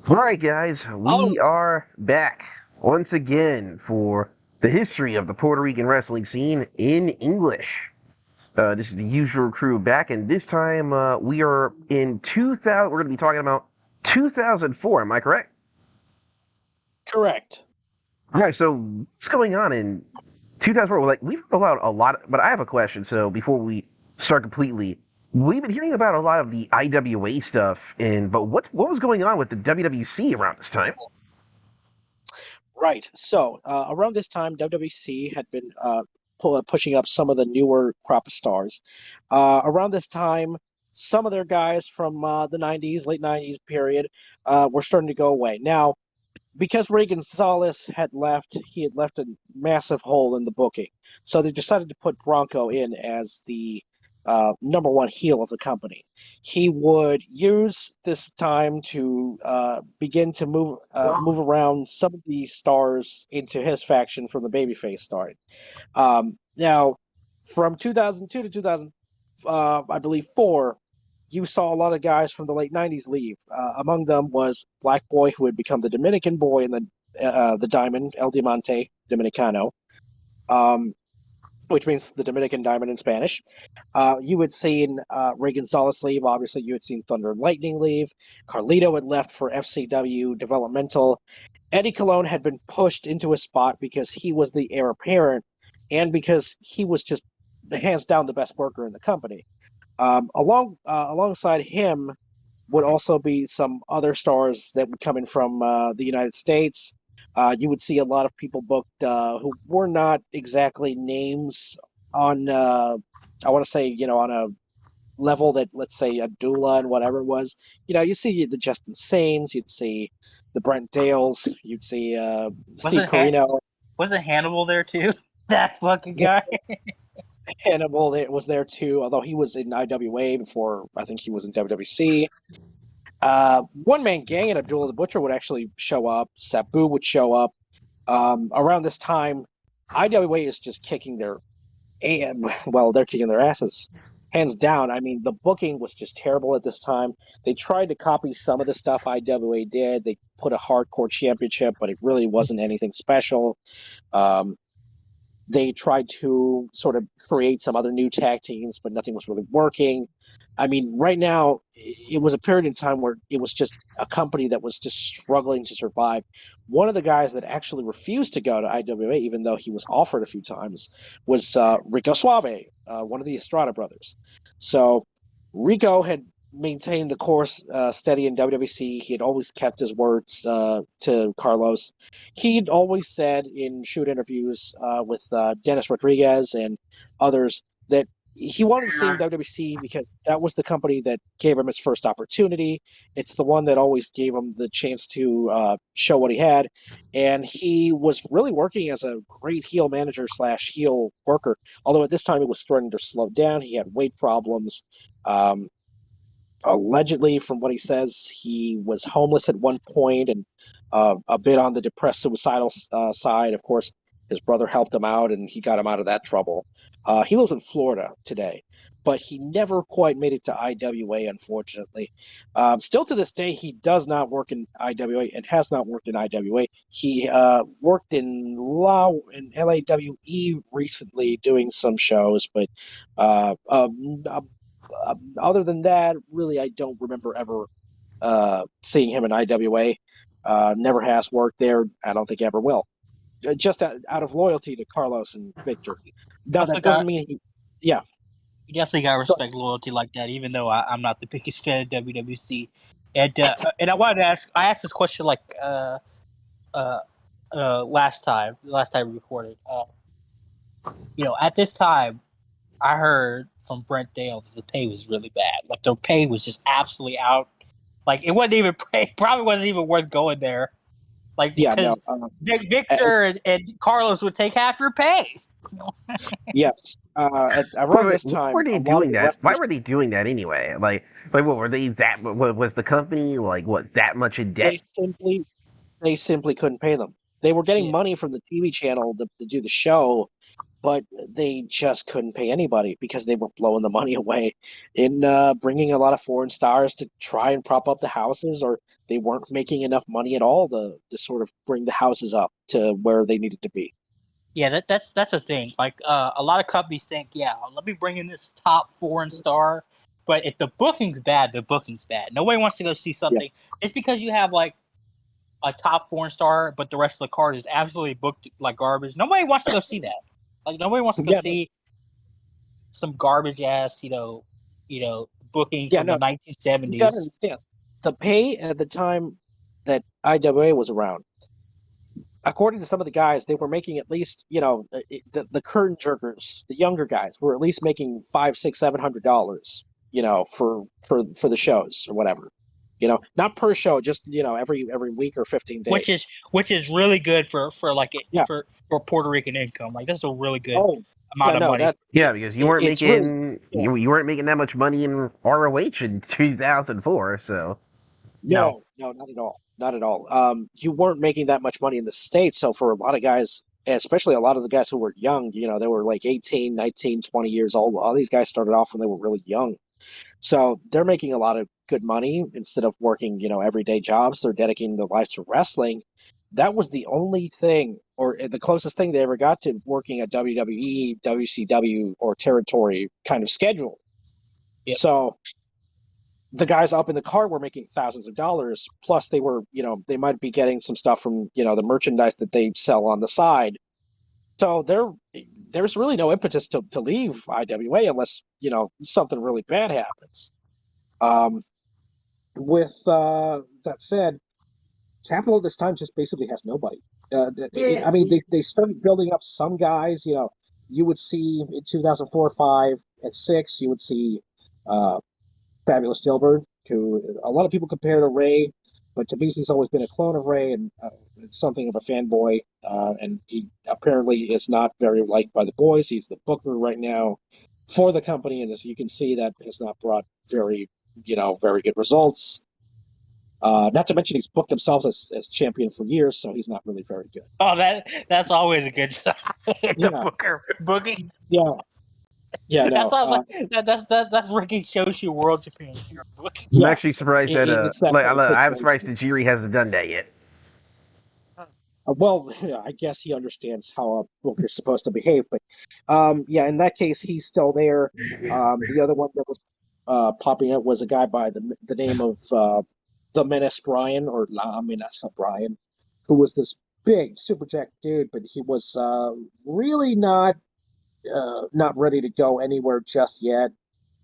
All right, guys, Oh, we are back once again for the history of the Puerto Rican wrestling scene in English. This is the usual crew back, and this time we are in 2000. We're going to be talking about 2004. Am I correct? correct. All right. So what's going on in 2004? Well, like we've heard about a lot, but I have a question. So before we start completely, we've been hearing about a lot of the IWA stuff, and but what was going on with the WWC around this time? Right. So, around this time, WWC had been pushing up some of the newer crop of stars. Around this time, some of their guys from the 90s, late 90s period, were starting to go away. Now, because Reagan Salas had left, he had left a massive hole in the booking. So they decided to put Bronco in as the number one heel of the company. He would use this time to begin to move around some of the stars into his faction from the babyface side. Now, from 2002 to 2000, I believe four, you saw a lot of guys from the late 90s leave. Among them was Black Boy, who had become the Dominican boy in the Diamond, El Diamante Dominicano, um, which means the Dominican Diamond in Spanish. You had seen Ray Gonzalez leave. Obviously, you had seen Thunder and Lightning leave. Carlito had left for FCW Developmental. Eddie Colon had been pushed into a spot because he was the heir apparent and because he was just hands down the best worker in the company. Alongside him would also be some other stars that would come in from the United States. You would see a lot of people booked who were not exactly names on, I want to say, on a level that, let's say, Abdullah and whatever it was. You see the Justin Sains, you'd see the Brent Dales, you'd see Steve Wasn't Han- Corino. wasn't Hannibal there too? That fucking guy. Hannibal was there too, although he was in IWA before I think he was in WWC. One Man Gang and Abdullah the Butcher would actually show up. Sabu would show up. Around this time, IWA is just kicking their well, they're kicking their asses, hands down. I mean, the booking was just terrible at this time. They tried to copy some of the stuff IWA did. They put a hardcore championship, but it really wasn't anything special. Um, they tried to sort of create some other new tag teams, but nothing was really working. I mean, right now, it was a period in time where it was just a company that was just struggling to survive. One of the guys that actually refused to go to IWA, even though he was offered a few times, was Rico Suave, one of the Estrada brothers. So Rico had maintained the course steady in WWC. He had always kept his words to Carlos. He'd always said in shoot interviews with Dennis Rodriguez and others that he wanted to stay in WWC because that was the company that gave him his first opportunity. It's the one that always gave him the chance to show what he had. And he was really working as a great heel manager slash heel worker. Although at this time it was starting to slow down. He had weight problems. Um, Allegedly, from what he says, he was homeless at one point and a bit on the depressed suicidal side. Of course, his brother helped him out and he got him out of that trouble. He lives in Florida today, but he never quite made it to IWA, unfortunately. Still to this day, he does not work in IWA and has not worked in IWA. He worked in LAWE recently doing some shows, but other than that, really, I don't remember ever seeing him in IWA. Never has worked there. I don't think ever will. Just out of loyalty to Carlos and Victor. Now that Definitely doesn't got mean he. Yeah. you definitely got Go respect loyalty like that. Even though I'm not the biggest fan of WWC, and I wanted to ask. I asked this question like uh last time we recorded. At this time, I heard from Brent Dale that the pay was really bad. Like the pay was just absolutely out. Like it wasn't even probably wasn't even worth going there. Like Yeah. because No. Victor and Carlos would take half your pay. Yes. Wait, Around wait, this why time, were they a lot of doing the that? Why wrestlers were they doing that anyway? Like what were they that? What was the company like? What that much in they debt? simply they simply couldn't pay them. They were getting Yeah, money from the TV channel to do the show, but they just couldn't pay anybody because they were blowing the money away in bringing a lot of foreign stars to try and prop up the houses, or they weren't making enough money at all to sort of bring the houses up to where they needed to be. Yeah, that's the thing. Like a lot of companies think, yeah, let me bring in this top foreign star, but if the booking's bad, the booking's bad. Nobody wants to go see something just because you have like a top foreign star, but the rest of the card is absolutely booked like garbage. Nobody wants to go see that. Like nobody wants to go Yeah, see some garbage ass, booking yeah, from the no, you got to 1970s. understand the pay at the time that IWA was around. According to some of the guys, they were making at least, the curtain jerkers, the younger guys, were at least making $500, $600, $700, for the shows or whatever. Not per show, just every week or 15 Which days. is really good for like it Yeah. for Puerto Rican income. Like this is a really good Oh, amount yeah. of No, money. Yeah, because you weren't it's really, making yeah. you weren't making that much money in ROH in 2004. So No. No, not at all. Not at all. You weren't making that much money in the States. So for a lot of guys, especially a lot of the guys who were young, they were like 18, 19, 20 years old. All these guys started off when they were really young. So they're making a lot of good money instead of working, everyday jobs. They're dedicating their lives to wrestling. That was the only thing, or the closest thing they ever got to working a WWE, WCW, or territory kind of schedule. Yep. So the guys up in the cart were making thousands of dollars. Plus, they were, they might be getting some stuff from, the merchandise that they sell on the side. So there's really no impetus to leave IWA unless, something really bad happens. Um, with that said, Capital at this time just basically has nobody. I mean, they started building up some guys. You would see in 2004, 5, and 6, you would see Fabulous Dilbert, who a lot of people compare to Ray, but to me, he's always been a clone of Ray and something of a fanboy. And he apparently is not very liked by the boys. He's the booker right now for the company, and as you can see, that has not brought very good results. Not to mention he's booked himself as champion for years, so he's not really very good. Oh, that's always a good sign. The Yeah, Booker booking. yeah, That no, sounds like that's Ricky Shoshu World Japan here. Booking. I'm yeah. actually surprised that It's that like kind of I'm surprised situation. Tajiri hasn't done that yet. Well, yeah, I guess he understands how a booker's supposed to behave, but yeah, in that case, he's still there. The other one that was popping up was a guy by the name of the Menace Brian, or La Amenaza Brian, who was this big super jack dude, but he was really not ready to go anywhere just yet.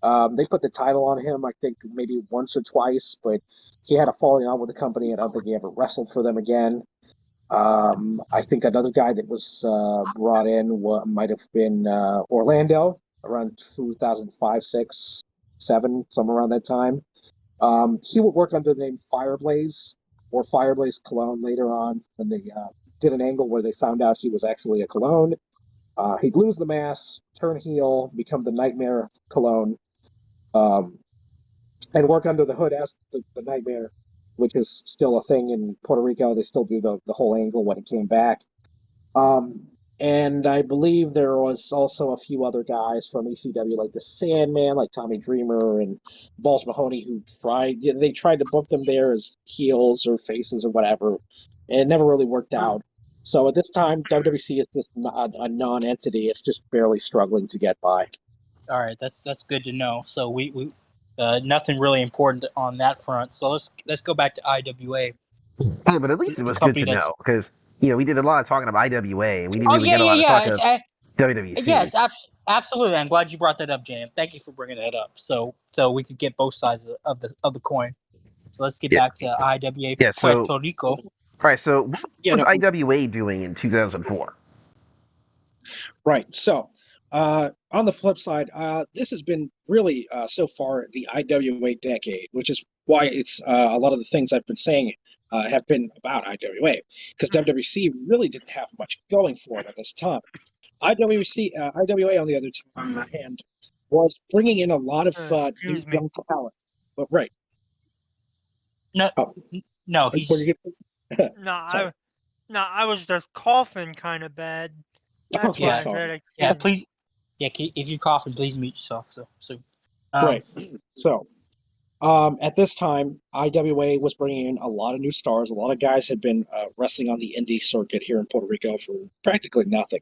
They put the title on him, I think, maybe once or twice, but he had a falling out with the company, and I don't think he ever wrestled for them again. I think another guy that was brought in might have been Orlando around 2005, 6, 7, somewhere around that time. He would work under the name Fireblaze or Fireblaze Cologne later on when they did an angle where they found out he was actually a Cologne. He'd lose the mask, turn heel, become the Nightmare Cologne, um, and work under the hood as the Nightmare, which is still a thing in Puerto Rico. They still do the whole angle when he came back. Um, and I believe there was also a few other guys from ECW, like the Sandman, like Tommy Dreamer and Balls Mahoney, who they tried to book them there as heels or faces or whatever. And it never really worked out. So at this time, WWC is just not a non-entity. It's just barely struggling to get by. All right, that's good to know. So we nothing really important on that front. So let's go back to IWA. Hey, but at least it The was good company to that's know because we did a lot of talking of IWA and we didn't oh really get a lot of talk of WWC. yes, absolutely. I'm glad you brought that up, Jam. Thank you for bringing that up. So we could get both sides of the coin. So let's get Yeah, back to IWA yeah. So, Puerto Rico. all right. So, what You was know, IWA doing in 2004? right. So, on the flip side, this has been really so far the IWA decade, which is why it's a lot of the things I've been saying have been about IWA, because WWC really didn't have much going for it at this time. IWA, on the other hand, was bringing in a lot of new Excuse me. young talent. But right, No, oh, no, were he's you No, sorry. I was just coughing kind of bad. That's Okay, why I sorry. said it. Yeah, please. Yeah, if you're coughing, please mute yourself. So, Right. So, at this time, IWA was bringing in a lot of new stars. A lot of guys had been wrestling on the indie circuit here in Puerto Rico for practically nothing.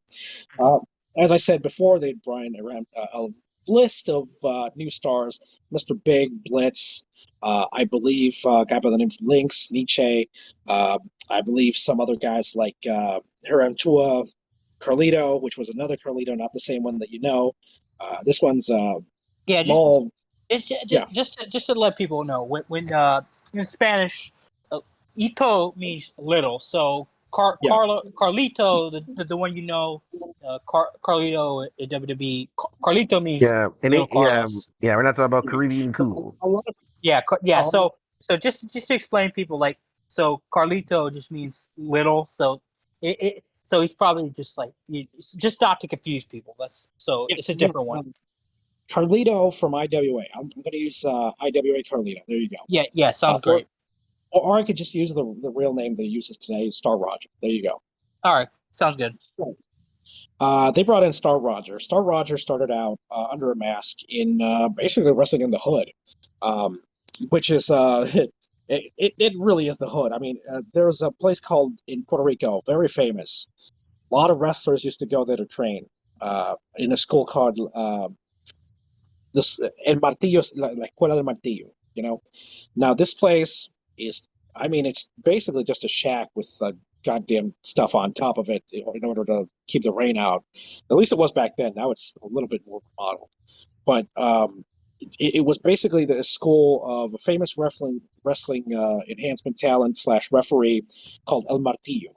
Uh, as I said before, they'd brought in around a list of new stars: Mr. Big, Blitz, I believe a guy by the name of Lynx, Nietzsche, I believe some other guys like Hiram Tua, Carlito, which was another Carlito, not the same one that you know. This one's yeah, small. Yeah. just to let people know, when in Spanish, Ito means little. So Yeah. Carlito, the one you know, Carlito in WWE, Carlito means Yeah, and little Carlos. we're not talking about Caribbean cool. A lot of Yeah, yeah. um, So just to explain people, like, so Carlito just means little. So so he's probably just like just not to confuse people. yeah, It's a different one. Carlito from IWA. I'm going to use IWA Carlito. There you go. Yeah, sounds great. Or I could just use the real name they uses today, Star Roger. There you go. All right, sounds good. They brought in Star Roger. Star Roger started out under a mask in basically wrestling in the hood, which is it really is the hood. I mean, there's a place called in Puerto Rico, very famous. A lot of wrestlers used to go there to train in a school called this El Martillo, la Escuela del Martillo. You know, now this place is, I mean, it's basically just a shack with goddamn stuff on top of it in order to keep the rain out. At least it was back then. Now it's a little bit more remodeled. But it was basically the school of a famous wrestling enhancement talent slash referee called El Martillo.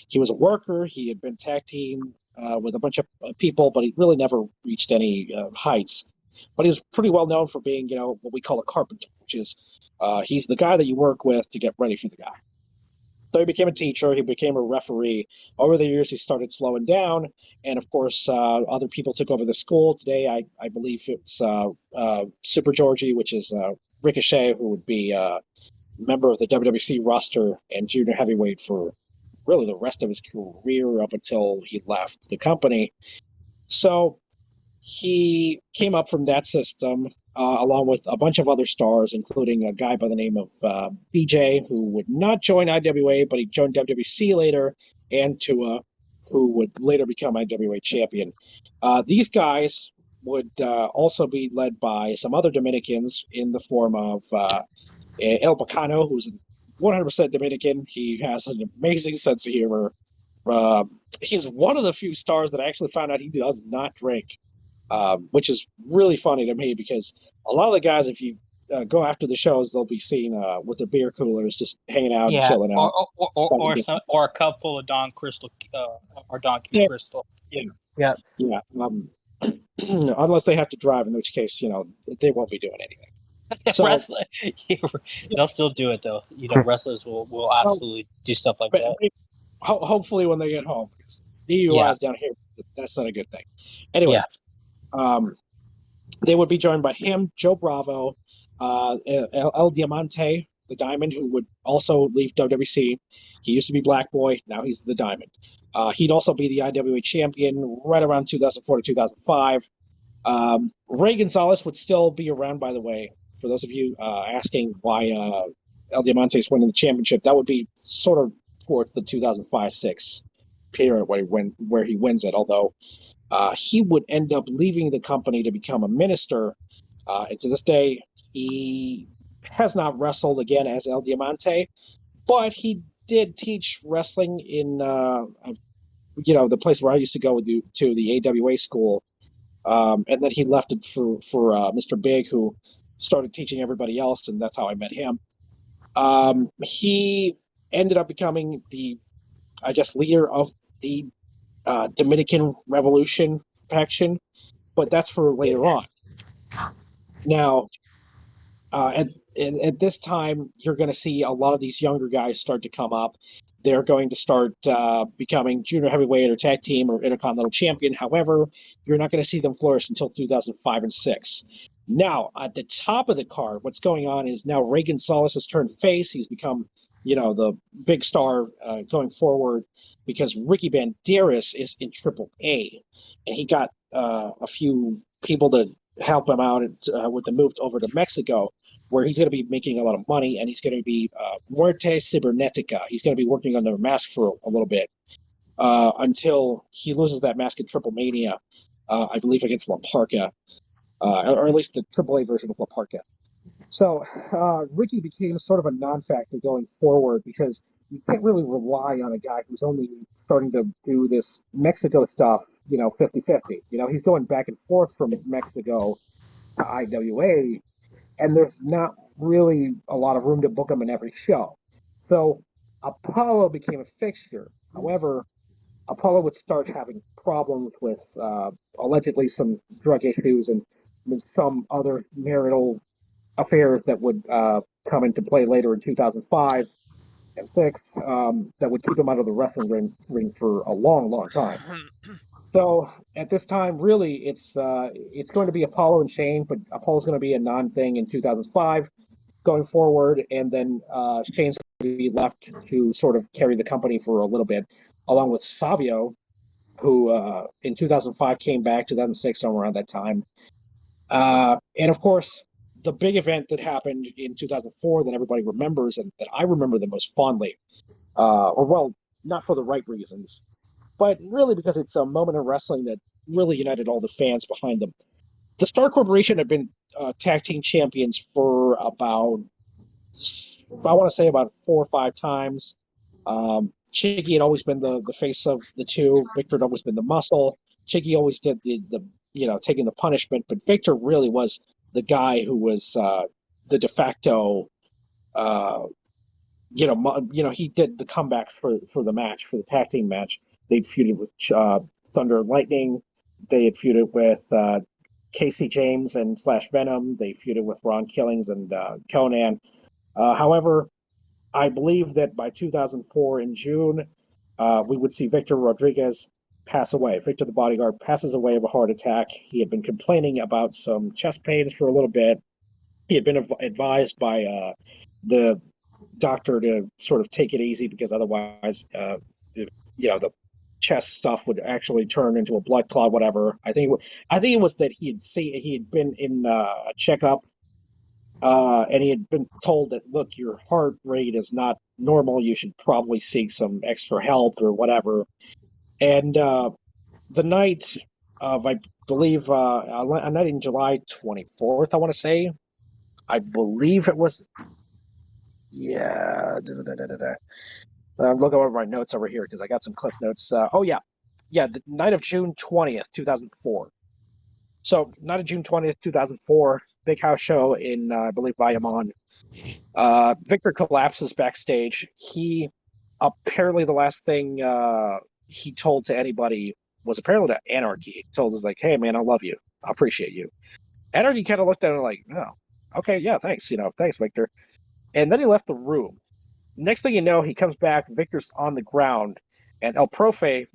He was a worker. He had been tag team with a bunch of people, but he really never reached any heights. But he's pretty well known for being, you know, what we call a carpenter, which is he's the guy that you work with to get ready for the guy. So he became a teacher. He became a referee. Over the years, he started slowing down, and of course, other people took over the school. Today, I believe it's Super Georgie, which is Ricochet, who would be a member of the WWC roster and junior heavyweight for really the rest of his career up until he left the company. So he came up from that system along with a bunch of other stars, including a guy by the name of BJ, who would not join IWA, but he joined WWC later, and Tua, who would later become IWA champion. These guys would also be led by some other Dominicans in the form of El Bacano, who's 100% Dominican. He has an amazing sense of humor. He's one of the few stars that I actually found out he does not drink. Which is really funny to me because a lot of the guys, if you go after the shows, they'll be seen with their beer coolers, just hanging out and chilling out. Or a cup full of Don Crystal or Don Q Yeah. Crystal. Yeah. Unless they have to drive, in which case, you know, they won't be doing anything. So They'll still do it though. You know, wrestlers will absolutely do stuff like that. Hopefully, when they get home, because DUIs down here, that's not a good thing. Anyways. They would be joined by him, Joe Bravo, El Diamante, the Diamond, who would also leave WWC. He used to be Black Boy, now he's the Diamond. He'd also be the IWA champion right around 2004 to 2005. Ray Gonzalez would still be around, by the way. For those of you asking why El Diamante is winning the championship, that would be sort of towards the 2005-06 period where he wins it, although he would end up leaving the company to become a minister. And to this day, he has not wrestled again as El Diamante, but he did teach wrestling in, the place where I used to go to the AWA school. And then he left it for Mr. Big, who started teaching everybody else, and that's how I met him. He ended up becoming the, I guess, leader of the Dominican Revolution faction, but that's for later on. Now, at this time, you're going to see a lot of these younger guys start to come up. They're going to start becoming junior heavyweight or tag team or intercontinental champion. However, you're not going to see them flourish until 2005 and 6. Now, at the top of the card, what's going on is now Ray Gonzalez has turned face. He's become the big star going forward, because Ricky Banderas is in Triple A, and he got a few people to help him out with the move over to Mexico, where he's going to be making a lot of money, and he's going to be Muerte Cibernética. He's going to be working under a mask for a little bit until he loses that mask in Triple Mania, I believe against La Parca, or at least the Triple A version of La Parca. So Ricky became sort of a non-factor going forward, because you can't really rely on a guy who's only starting to do this Mexico stuff, 50-50. He's going back and forth from Mexico to IWA, and there's not really a lot of room to book him in every show. So Apollo became a fixture. However, Apollo would start having problems with allegedly some drug issues and some other marital affairs that would come into play later in 2005 and 6 that would keep him out of the wrestling ring for a long, long time. So at this time, really, it's going to be Apollo and Shane, but Apollo's going to be a non-thing in 2005 going forward, and then Shane's going to be left to sort of carry the company for a little bit, along with Savio, who in 2005 came back, 2006, somewhere around that time. And of course, the big event that happened in 2004 that everybody remembers and that I remember the most fondly, or well, not for the right reasons, but really because it's a moment in wrestling that really united all the fans behind them. The Star Corporation had been tag team champions for about, I want to say, about 4 or 5 times. Chicky had always been the face of the two. Victor had always been the muscle. Chicky always did the taking the punishment, but Victor really was the guy who was the de facto. He did the comebacks for the match, for the tag team match. They'd feuded with Thunder and Lightning. They had feuded with Casey James and Slash Venom. They feuded with Ron Killings and Conan. However, I believe that by 2004 in June, we would see Victor Rodriguez pass away. Victor the Bodyguard passes away of a heart attack. He had been complaining about some chest pains for a little bit. He had been advised by the doctor to sort of take it easy, because otherwise, the chest stuff would actually turn into a blood clot, whatever. I think it was that he had been in a checkup. And he had been told that, look, your heart rate is not normal. You should probably seek some extra help or whatever. And the night of, I believe, a night in July 24th, I want to say, I believe it was, yeah. I'm looking over my notes over here because I got some cliff notes. The night of June 20th, 2004. So, night of June 20th, 2004, big house show in, I believe, Bayamon. Victor collapses backstage. He apparently, the last thing he told to anybody was apparently to Anarchy. He told us, like, hey, man, I love you. I appreciate you. Anarchy kind of looked at him like, oh, okay, yeah, thanks. Thanks, Victor. And then he left the room. Next thing you know, he comes back. Victor's on the ground. And El Profe,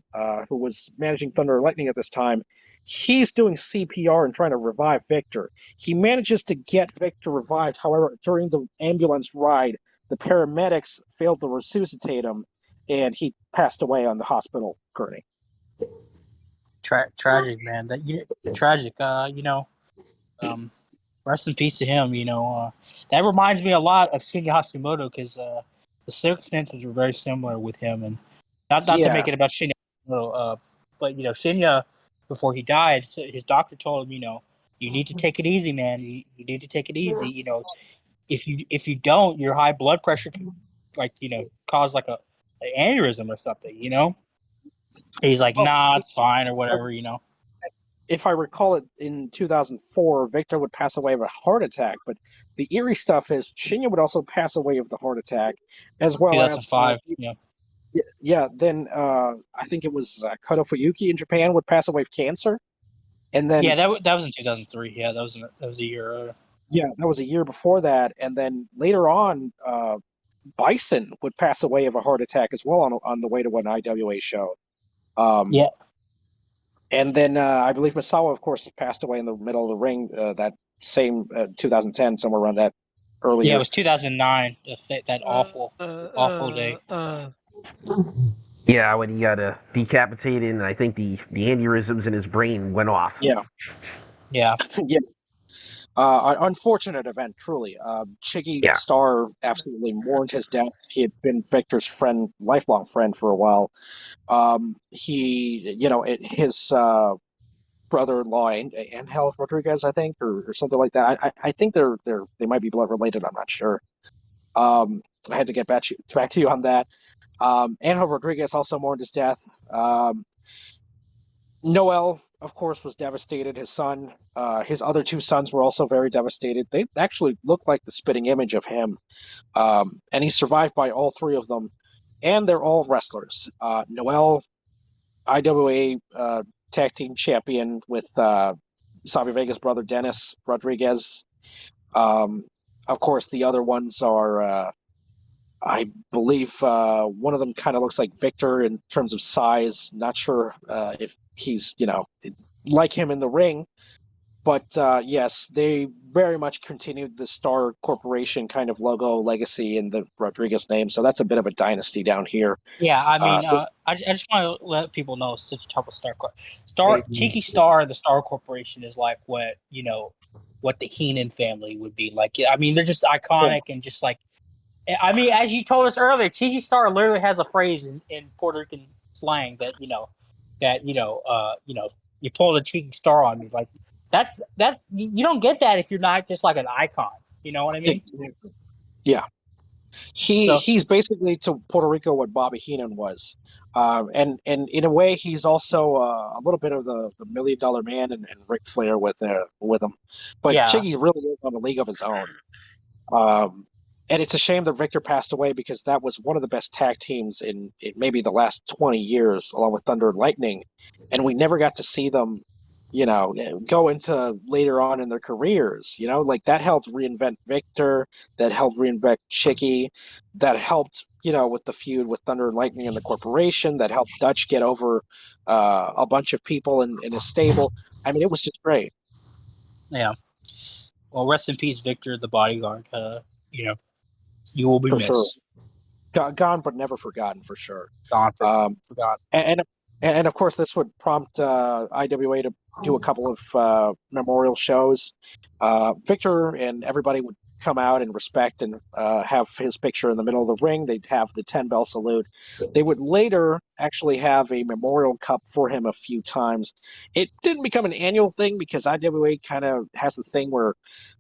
who was managing Thunder and Lightning at this time, he's doing CPR and trying to revive Victor. He manages to get Victor revived. However, during the ambulance ride, the paramedics failed to resuscitate him, and he passed away on the hospital gurney. Tragic, man. Tragic. Rest in peace to him. That reminds me a lot of Shinya Hashimoto, because the circumstances were very similar with him, and not to make it about Shinya Hashimoto, but Shinya, before he died, his doctor told him, you need to take it easy, man. You need to take it easy. If you don't, your high blood pressure can cause like an aneurysm or something. He's like, nah, it's fine or whatever. If I recall it, in 2004, Victor would pass away of a heart attack. But the eerie stuff is Shinya would also pass away of the heart attack, as well 2005, as Then I think it was Koto Fuyuki in Japan would pass away of cancer, and then that was in 2003. Yeah, that was a year earlier. Yeah, that was a year before that, and then later on, Bison would pass away of a heart attack as well on the way to an IWA show. And then I believe Misawa, of course, passed away in the middle of the ring that same 2010, somewhere around that earlier. Yeah, it was 2009. That awful day. Yeah, when he got decapitated, and I think the aneurysms in his brain went off. Yeah. Yeah. Yeah. Unfortunate event, truly. Chicky Yeah. Star absolutely mourned his death. He had been Victor's friend, lifelong friend for a while. His brother-in-law, Angel Rodriguez, I think, or something like that. I think they might be blood related. I'm not sure. I had to get back to you on that. Angel Rodriguez also mourned his death. Noel, of course, was devastated. His other two sons were also very devastated. They actually looked like the spitting image of him. And he's survived by all three of them, and they're all wrestlers. Noel, IWA tag team champion with Savio Vega's brother Dennis Rodriguez. Of course, the other ones are, I believe, one of them kind of looks like Victor in terms of size. Not sure if he's, like him in the ring. But yes, they very much continued the Star Corporation kind of logo legacy in the Rodriguez name. So that's a bit of a dynasty down here. Yeah, I Uh, mean, I just want to let people know such a trouble Cheeky Star, the Star Corporation is like what the Heenan family would be like. I mean, they're just iconic and just like, I mean, as you told us earlier, Cheeky Star literally has a phrase in Puerto Rican slang that you pulled a cheeky star on me. Like that you don't get that if you're not just like an icon. You know what I mean? yeah. So He's basically to Puerto Rico what Bobby Heenan was, and in a way he's also a little bit of the $1 Million Man and Ric Flair with him, but yeah, Chiggy really is on a league of his own. Um, and it's a shame that Victor passed away because that was one of the best tag teams in maybe the last 20 years, along with Thunder and Lightning, and we never got to see them, go into later on in their careers. Like that helped reinvent Victor, that helped reinvent Chicky, that helped with the feud with Thunder and Lightning and the corporation, that helped Dutch get over a bunch of people in his stable. I mean, it was just great. yeah. Well, rest in peace, Victor, the bodyguard. You will be For sure. missed. Gone but never forgotten, for sure. Gone Forgotten. And of course, this would prompt IWA to do a couple of memorial shows. Victor and everybody would come out and respect and have his picture in the middle of the ring. They'd have the 10-bell salute. They would later actually have a memorial cup for him a few times. It didn't become an annual thing because IWA kind of has the thing where,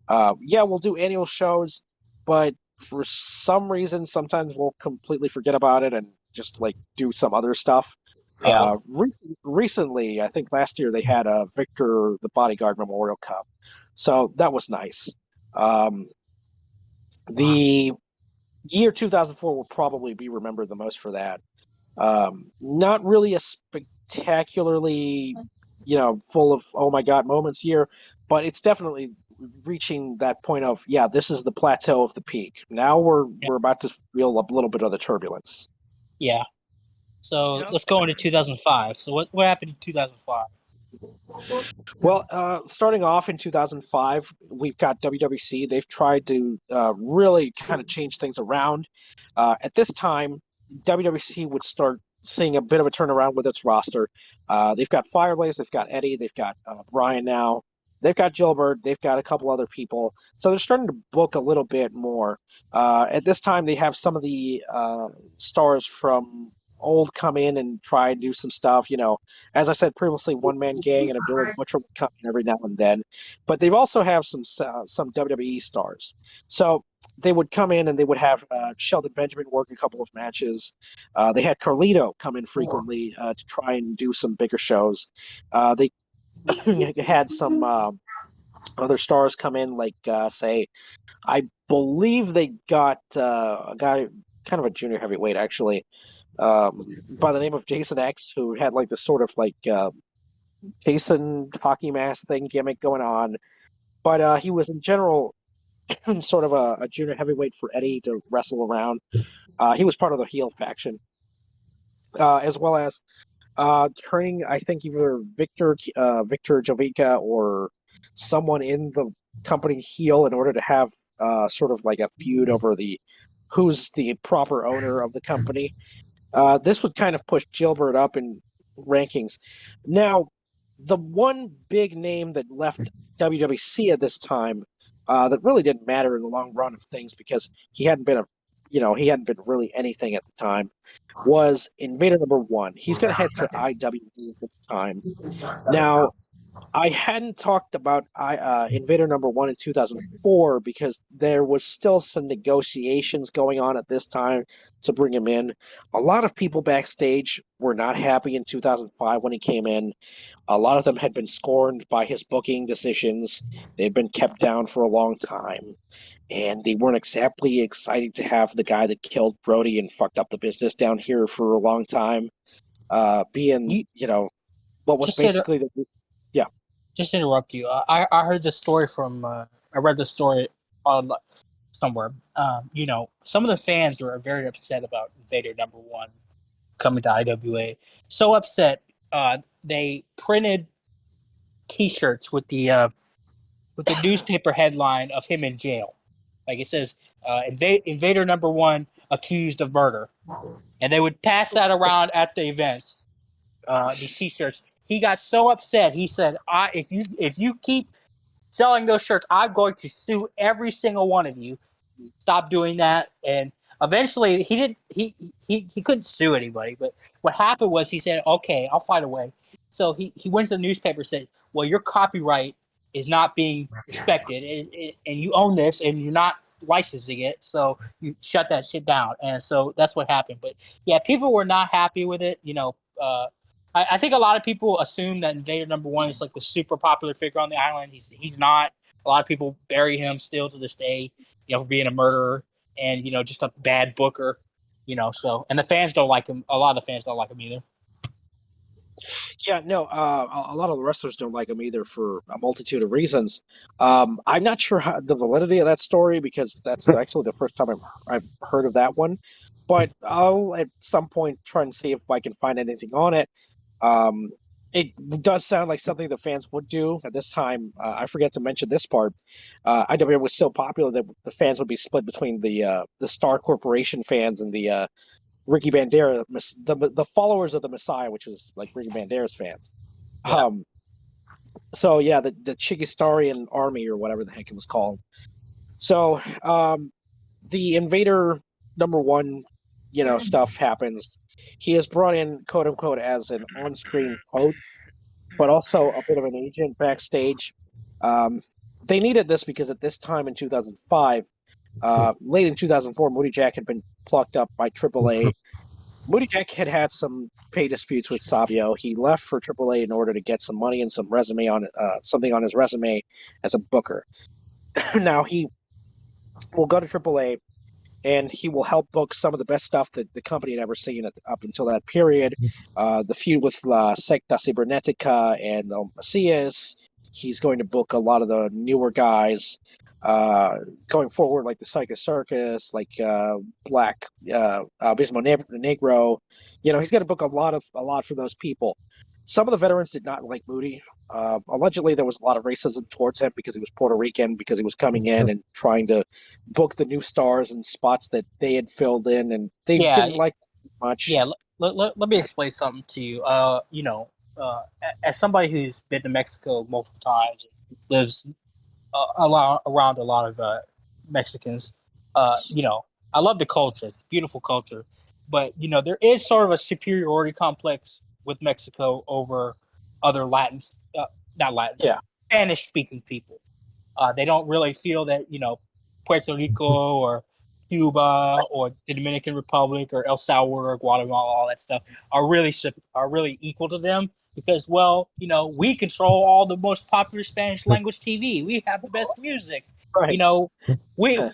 we'll do annual shows, but for some reason, sometimes we'll completely forget about it and just like do some other stuff. Yeah. Recently, I think last year they had a Victor the Bodyguard Memorial Cup, so that was nice. The year 2004 will probably be remembered the most for that. Not really a spectacularly, full of oh my god moments year, but it's definitely reaching that point of this is the plateau of the peak. Now we're about to feel a little bit of the turbulence. Yeah. So let's go into 2005. So what happened in 2005? Well, starting off in 2005, we've got WWC. They've tried to really kind of change things around. At this time, WWC would start seeing a bit of a turnaround with its roster. They've got Fireblaze, they've got Eddie, they've got Brian now, they've got Gilbert, they've got a couple other people. So they're starting to book a little bit more. At this time, they have some of the stars from old come in and try and do some stuff. As I said previously, One Man Gang and Abdullah the Butcher would come in every now and then, but they also have some WWE stars. So they would come in and they would have Sheldon Benjamin work a couple of matches. They had Carlito come in frequently to try and do some bigger shows. They had some other stars come in, like I believe they got a guy, kind of a junior heavyweight actually, by the name of Jason X, who had like this sort of like Jason hockey mask thing gimmick going on. But he was in general sort of a junior heavyweight for Eddie to wrestle around. He was part of the heel faction, as well as turning, I think, either Victor Jovica or someone in the company heel in order to have sort of like a feud over who's the proper owner of the company. This would kind of push Gilbert up in rankings. Now, the one big name that left WWC at this time that really didn't matter in the long run of things because he hadn't been really anything at the time was Invader number one. He's going to head to IWE at the time. Now, I hadn't talked about Invader number one in 2004 because there was still some negotiations going on at this time to bring him in. A lot of people backstage were not happy in 2005 when he came in. A lot of them had been scorned by his booking decisions. They'd been kept down for a long time. And they weren't exactly excited to have the guy that killed Brody and fucked up the business down here for a long time being, what was Just basically the. Yeah. Just to interrupt you, I heard this story from I read the story on somewhere. Some of the fans were very upset about Invader number one coming to IWA. So upset, they printed T-shirts with the newspaper headline of him in jail. Like it says, Invader number one accused of murder, and they would pass that around at the events. These T-shirts. He got so upset. He said, if you keep selling those shirts, I'm going to sue every single one of you. Stop doing that." And eventually, he couldn't sue anybody. But what happened was he said, "Okay, I'll find a way." So he went to the newspaper and said, "Well, your copyright is not being respected, and you own this, and you're not licensing it, so you shut that shit down." And so that's what happened. But yeah, people were not happy with it. I think a lot of people assume that Invader number one is like the super popular figure on the island. He's not. A lot of people bury him still to this day, for being a murderer and just a bad booker. So and the fans don't like him. A lot of the fans don't like him either. Yeah, no, a lot of the wrestlers don't like him either for a multitude of reasons. I'm not sure the validity of that story because that's actually the first time I've heard of that one. But I'll at some point try and see if I can find anything on it. It does sound like something the fans would do at this time. I forget to mention this part. IWA was so popular that the fans would be split between the Star Corporation fans and the Ricky Bandera, the followers of the Messiah, which was like Ricky Bandera's fans. Yeah. So yeah, the Chicistarian army or whatever the heck it was called. So the Invader number one, stuff happens. He is brought in, quote unquote, as an on-screen coach, but also a bit of an agent backstage. They needed this because at this time in 2005, late in 2004, Moody Jack had been plucked up by AAA. Moody Jack had some pay disputes with Savio. He left for AAA in order to get some money and some resume on something on his resume as a booker. Now he will go to AAA, and he will help book some of the best stuff that the company had ever seen up until that period. The feud with La Secta Cibernética and Macias. He's going to book a lot of the newer guys going forward, like the Psycho Circus, like Black Abismo Negro. He's going to book a lot for those people. Some of the veterans did not like Moody. Allegedly, there was a lot of racism towards him because he was Puerto Rican, because he was coming in and trying to book the new stars in spots that they had filled in, and they didn't like much. Yeah, let me explain something to you. As somebody who's been to Mexico multiple times, lives around a lot of Mexicans, I love the culture. It's a beautiful culture. But, there is sort of a superiority complex with Mexico over other Spanish-speaking people. They don't really feel that, Puerto Rico or Cuba or the Dominican Republic or El Salvador or Guatemala, all that stuff, are really equal to them because, we control all the most popular Spanish language TV. We have the best music. Right. We're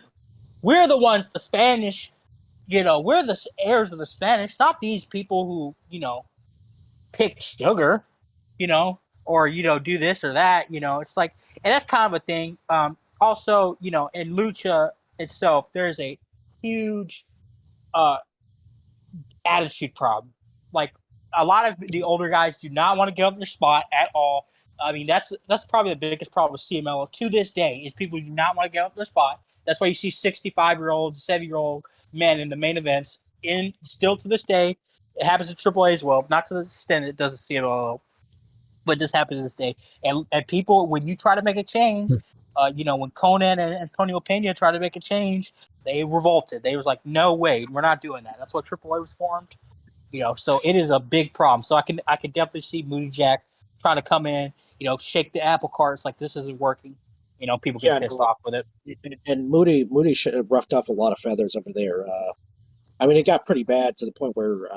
the ones, the Spanish, we're the heirs of the Spanish, not these people who, pick sugar, or, do this or that, it's like, and that's kind of a thing. Also, in Lucha itself, there's a huge attitude problem. Like, a lot of the older guys do not want to give up their spot at all. I mean, that's probably the biggest problem with CMLL to this day is people do not want to give up their spot. That's why you see 65-year-old, 70-year-old men in the main events. Still to this day, it happens in AAA as well. Not to the extent it doesn't see it all, but this happens to this day. And people, when you try to make a change, when Conan and Antonio Pena tried to make a change, they revolted. They was like, no way, we're not doing that. That's what AAA was formed. So it is a big problem. So I can definitely see Moody Jack trying to come in, shake the apple cart. It's like, this isn't working. People get pissed off with it. And Moody should have roughed off a lot of feathers over there. I mean, it got pretty bad to the point where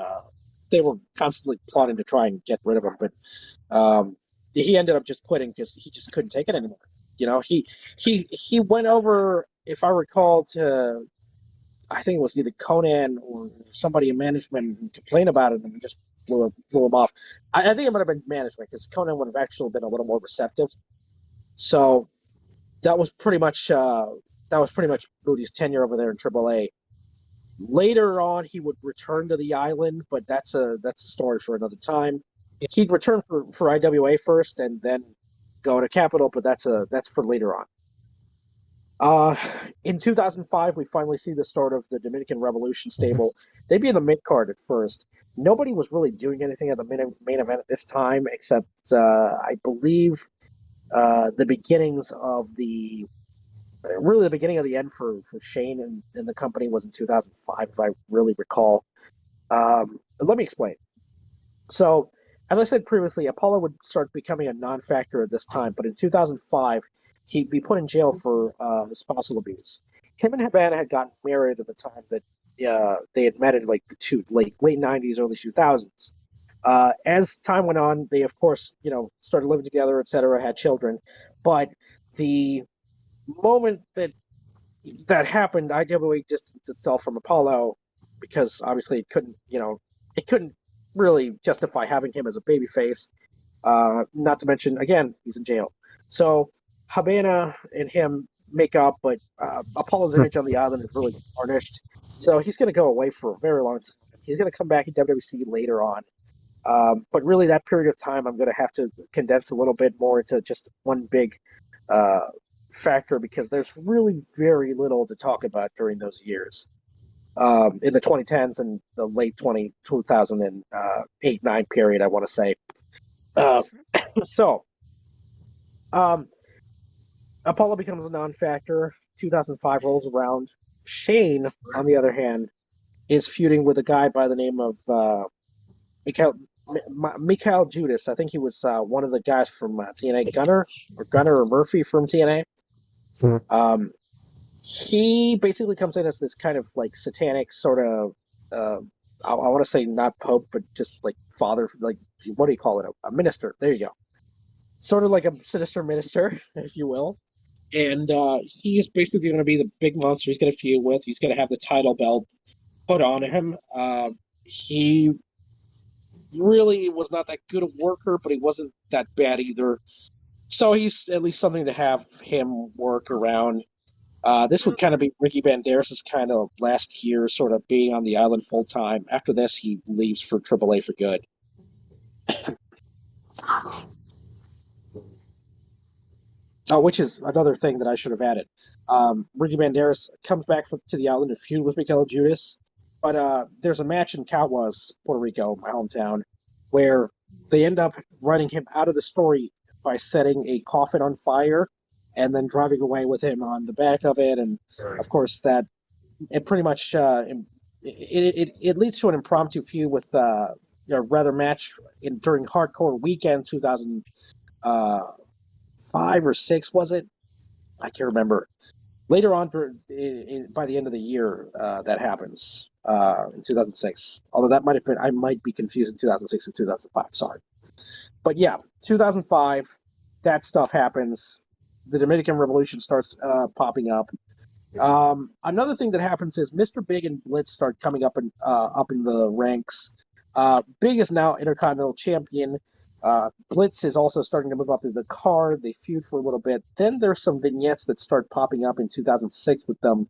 they were constantly plotting to try and get rid of him, but he ended up just quitting because he just couldn't take it anymore. He went over, if I recall, to I think it was either Conan or somebody in management and complained about it, and just blew him off. I think it might have been management because Conan would have actually been a little more receptive. So that was pretty much Moody's tenure over there in AAA. Later on, he would return to the island, but that's a story for another time. He'd return for IWA first, and then go to Capitol, but that's for later on. In 2005, we finally see the start of the Dominican Revolution stable. They'd be in the mid card at first. Nobody was really doing anything at the main event at this time, except I believe the beginnings of the beginning of the end for Shane and the company was in 2005, if I really recall. Let me explain. So, as I said previously, Apollo would start becoming a non-factor at this time, but in 2005, he'd be put in jail for spousal abuse. Him and Havana had gotten married at the time that they had met in like the late 90s, early 2000s. As time went on, they of course started living together, etc., had children, but the moment that happened, IWA distanced itself from Apollo because obviously it couldn't really justify having him as a babyface. Not to mention, again, he's in jail. So Habana and him make up, but Apollo's image on the island is really tarnished. So he's going to go away for a very long time. He's going to come back in WWC later on. But really, that period of time, I'm going to have to condense a little bit more into just one big factor because there's really very little to talk about during those years. In the 2010s and the late 2008-9 period, I want to say. Apollo becomes a non-factor. 2005 rolls around. Shane, on the other hand, is feuding with a guy by the name of Mikhail Judas. I think he was one of the guys from TNA, Gunner or Murphy from TNA. Mm-hmm. He basically comes in as this kind of like satanic sort of, I want to say not pope, but just like father, like what do you call it? A minister. There you go. Sort of like a sinister minister, if you will. And he is basically going to be the big monster he's going to feud with. He's going to have the title belt put on him. He really was not that good a worker, but he wasn't that bad either. So he's at least something to have him work around. This would kind of be Ricky Banderas' kind of last year sort of being on the island full time. After this, he leaves for AAA for good. Which is another thing that I should have added. Ricky Banderas comes back to the island to feud with Miguel Judas, but there's a match in Caguas, Puerto Rico, my hometown, where they end up running him out of the story by setting a coffin on fire and then driving away with him on the back of it. And of course, that it pretty much it leads to an impromptu feud with a rather match during Hardcore Weekend 2005 or 6, was it? I can't remember. Later on, by the end of the year, that happens in 2006. Although that might have been, I might be confusing 2006 and 2005. Sorry, but yeah, 2005, that stuff happens. The Dominican Revolution starts popping up. Another thing that happens is Mr. Big and Blitz start coming up in the ranks. Big is now Intercontinental Champion. Blitz is also starting to move up in the card. They feud for a little bit. Then there's some vignettes that start popping up in 2006 with them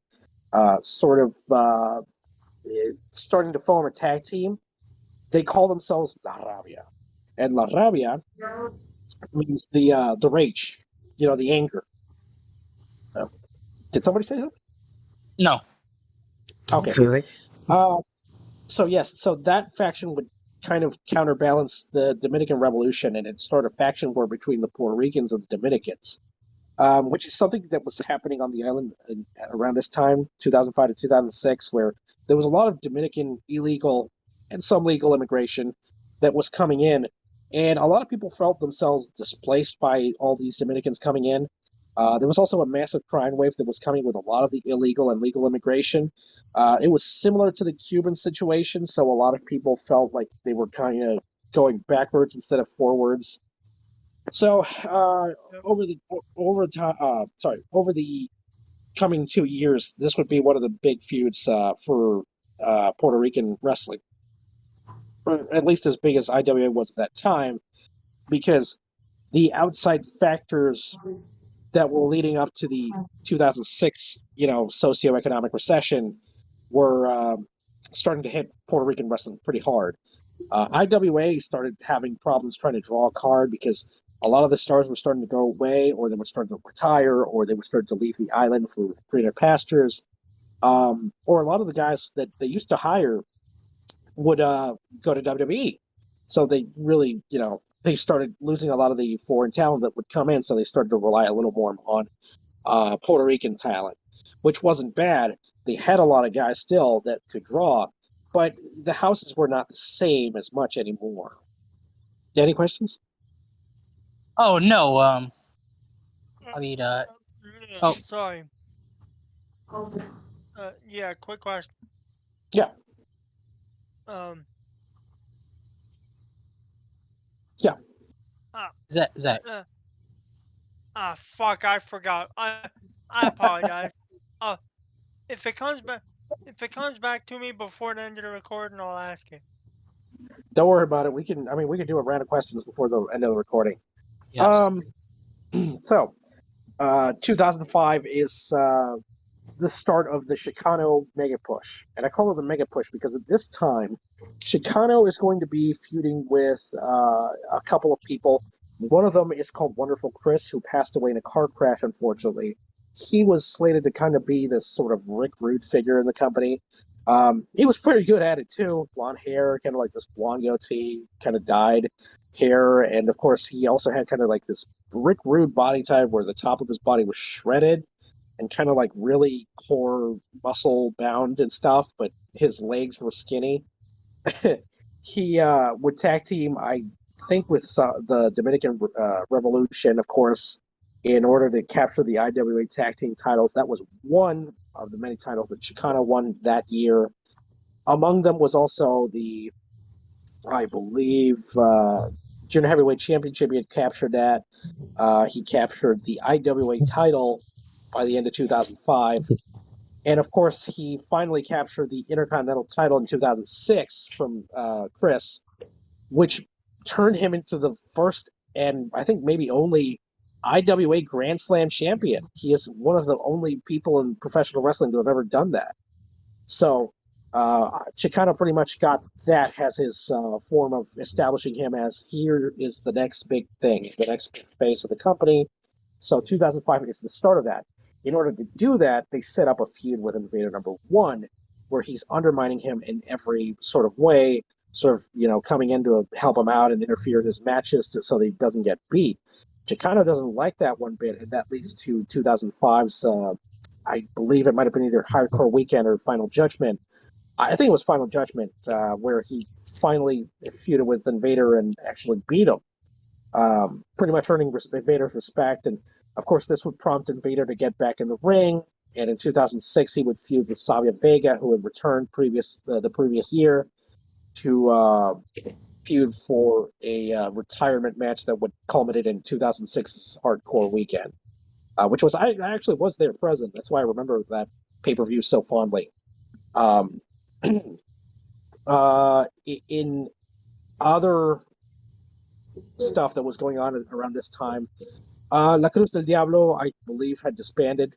starting to form a tag team. They call themselves La Rabia. And La Rabia means the rage, the anger. Did somebody say something? No. Okay. Susie? So yes, so that faction would kind of counterbalance the Dominican Revolution, and it started a faction war between the Puerto Ricans and the Dominicans, which is something that was happening on the island around this time, 2005 to 2006, where there was a lot of Dominican illegal and some legal immigration that was coming in, and a lot of people felt themselves displaced by all these Dominicans coming in. There was also a massive crime wave that was coming with a lot of the illegal and legal immigration. It was similar to the Cuban situation, so a lot of people felt like they were kind of going backwards instead of forwards. So Yep. over the coming 2 years, this would be one of the big feuds for Puerto Rican wrestling, or at least as big as IWA was at that time, because the outside factors that were leading up to the 2006, socioeconomic recession were starting to hit Puerto Rican wrestling pretty hard. IWA started having problems trying to draw a card because a lot of the stars were starting to go away, or they were starting to retire, or they were starting to leave the island for greener pastures. Or a lot of the guys that they used to hire would go to WWE. So they really, they started losing a lot of the foreign talent that would come in. So they started to rely a little more on Puerto Rican talent, which wasn't bad. They had a lot of guys still that could draw, but the houses were not the same as much anymore. Any questions? Oh no. I mean, oh. Sorry. Yeah, quick question. Yeah. Um, Yeah. Is that? Fuck, I forgot. I apologize. Uh, if it comes back to me before the end of the recording, I'll ask it. Don't worry about it. We can do a round of questions before the end of the recording. Yes. So, 2005 is the start of the Chicano mega push. And I call it the mega push because at this time, Chicano is going to be feuding with a couple of people. One of them is called Wonderful Chris, who passed away in a car crash, unfortunately. He was slated to kind of be this sort of Rick Rude figure in the company. He was pretty good at it too. Blonde hair, kind of like this blonde goatee, kind of dyed hair. And of course, he also had kind of like this Rick Rude body type where the top of his body was shredded and kind of like really core muscle bound and stuff, but his legs were skinny. He would tag team, I think, with the Dominican Revolution, of course, in order to capture the IWA tag team titles. That was one of the many titles that Chicano won that year. Among them was also the, I believe, Junior Heavyweight Championship. He had captured that. He captured the IWA title by the end of 2005. And of course, he finally captured the Intercontinental title in 2006 from Chris, which turned him into the first and I think maybe only IWA Grand Slam champion. He is one of the only people in professional wrestling to have ever done that. So Chicano pretty much got that as his form of establishing him as here is the next big thing, the next big phase of the company. So 2005 is the start of that. In order to do that, they set up a feud with Invader number one, where he's undermining him in every sort of way, sort of, coming in to help him out and interfere in his matches so that he doesn't get beat. Chicano doesn't like that one bit, and that leads to 2005's, I believe it might have been either Hardcore Weekend or Final Judgment. I think it was Final Judgment, where he finally feuded with Invader and actually beat him. Pretty much earning Invader's respect. And of course, this would prompt Invader to get back in the ring. And in 2006, he would feud with Savio Vega, who had returned the previous year to feud for a retirement match that would culminate in 2006's Hardcore Weekend, which was I actually was there present. That's why I remember that pay-per-view so fondly. In other stuff that was going on around this time, La Cruz del Diablo, I believe, had disbanded.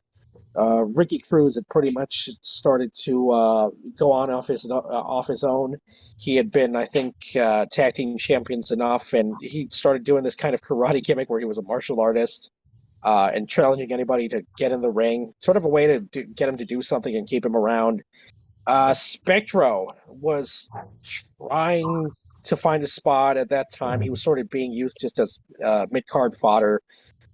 Ricky Cruz had pretty much started to go on off his own. He had been, I think, tag team champions enough, and he started doing this kind of karate gimmick where he was a martial artist. and challenging anybody to get in the ring, sort of a way to get him to do something and keep him around. Spectro was trying to find a spot at that time. He was sort of being used just as mid-card fodder.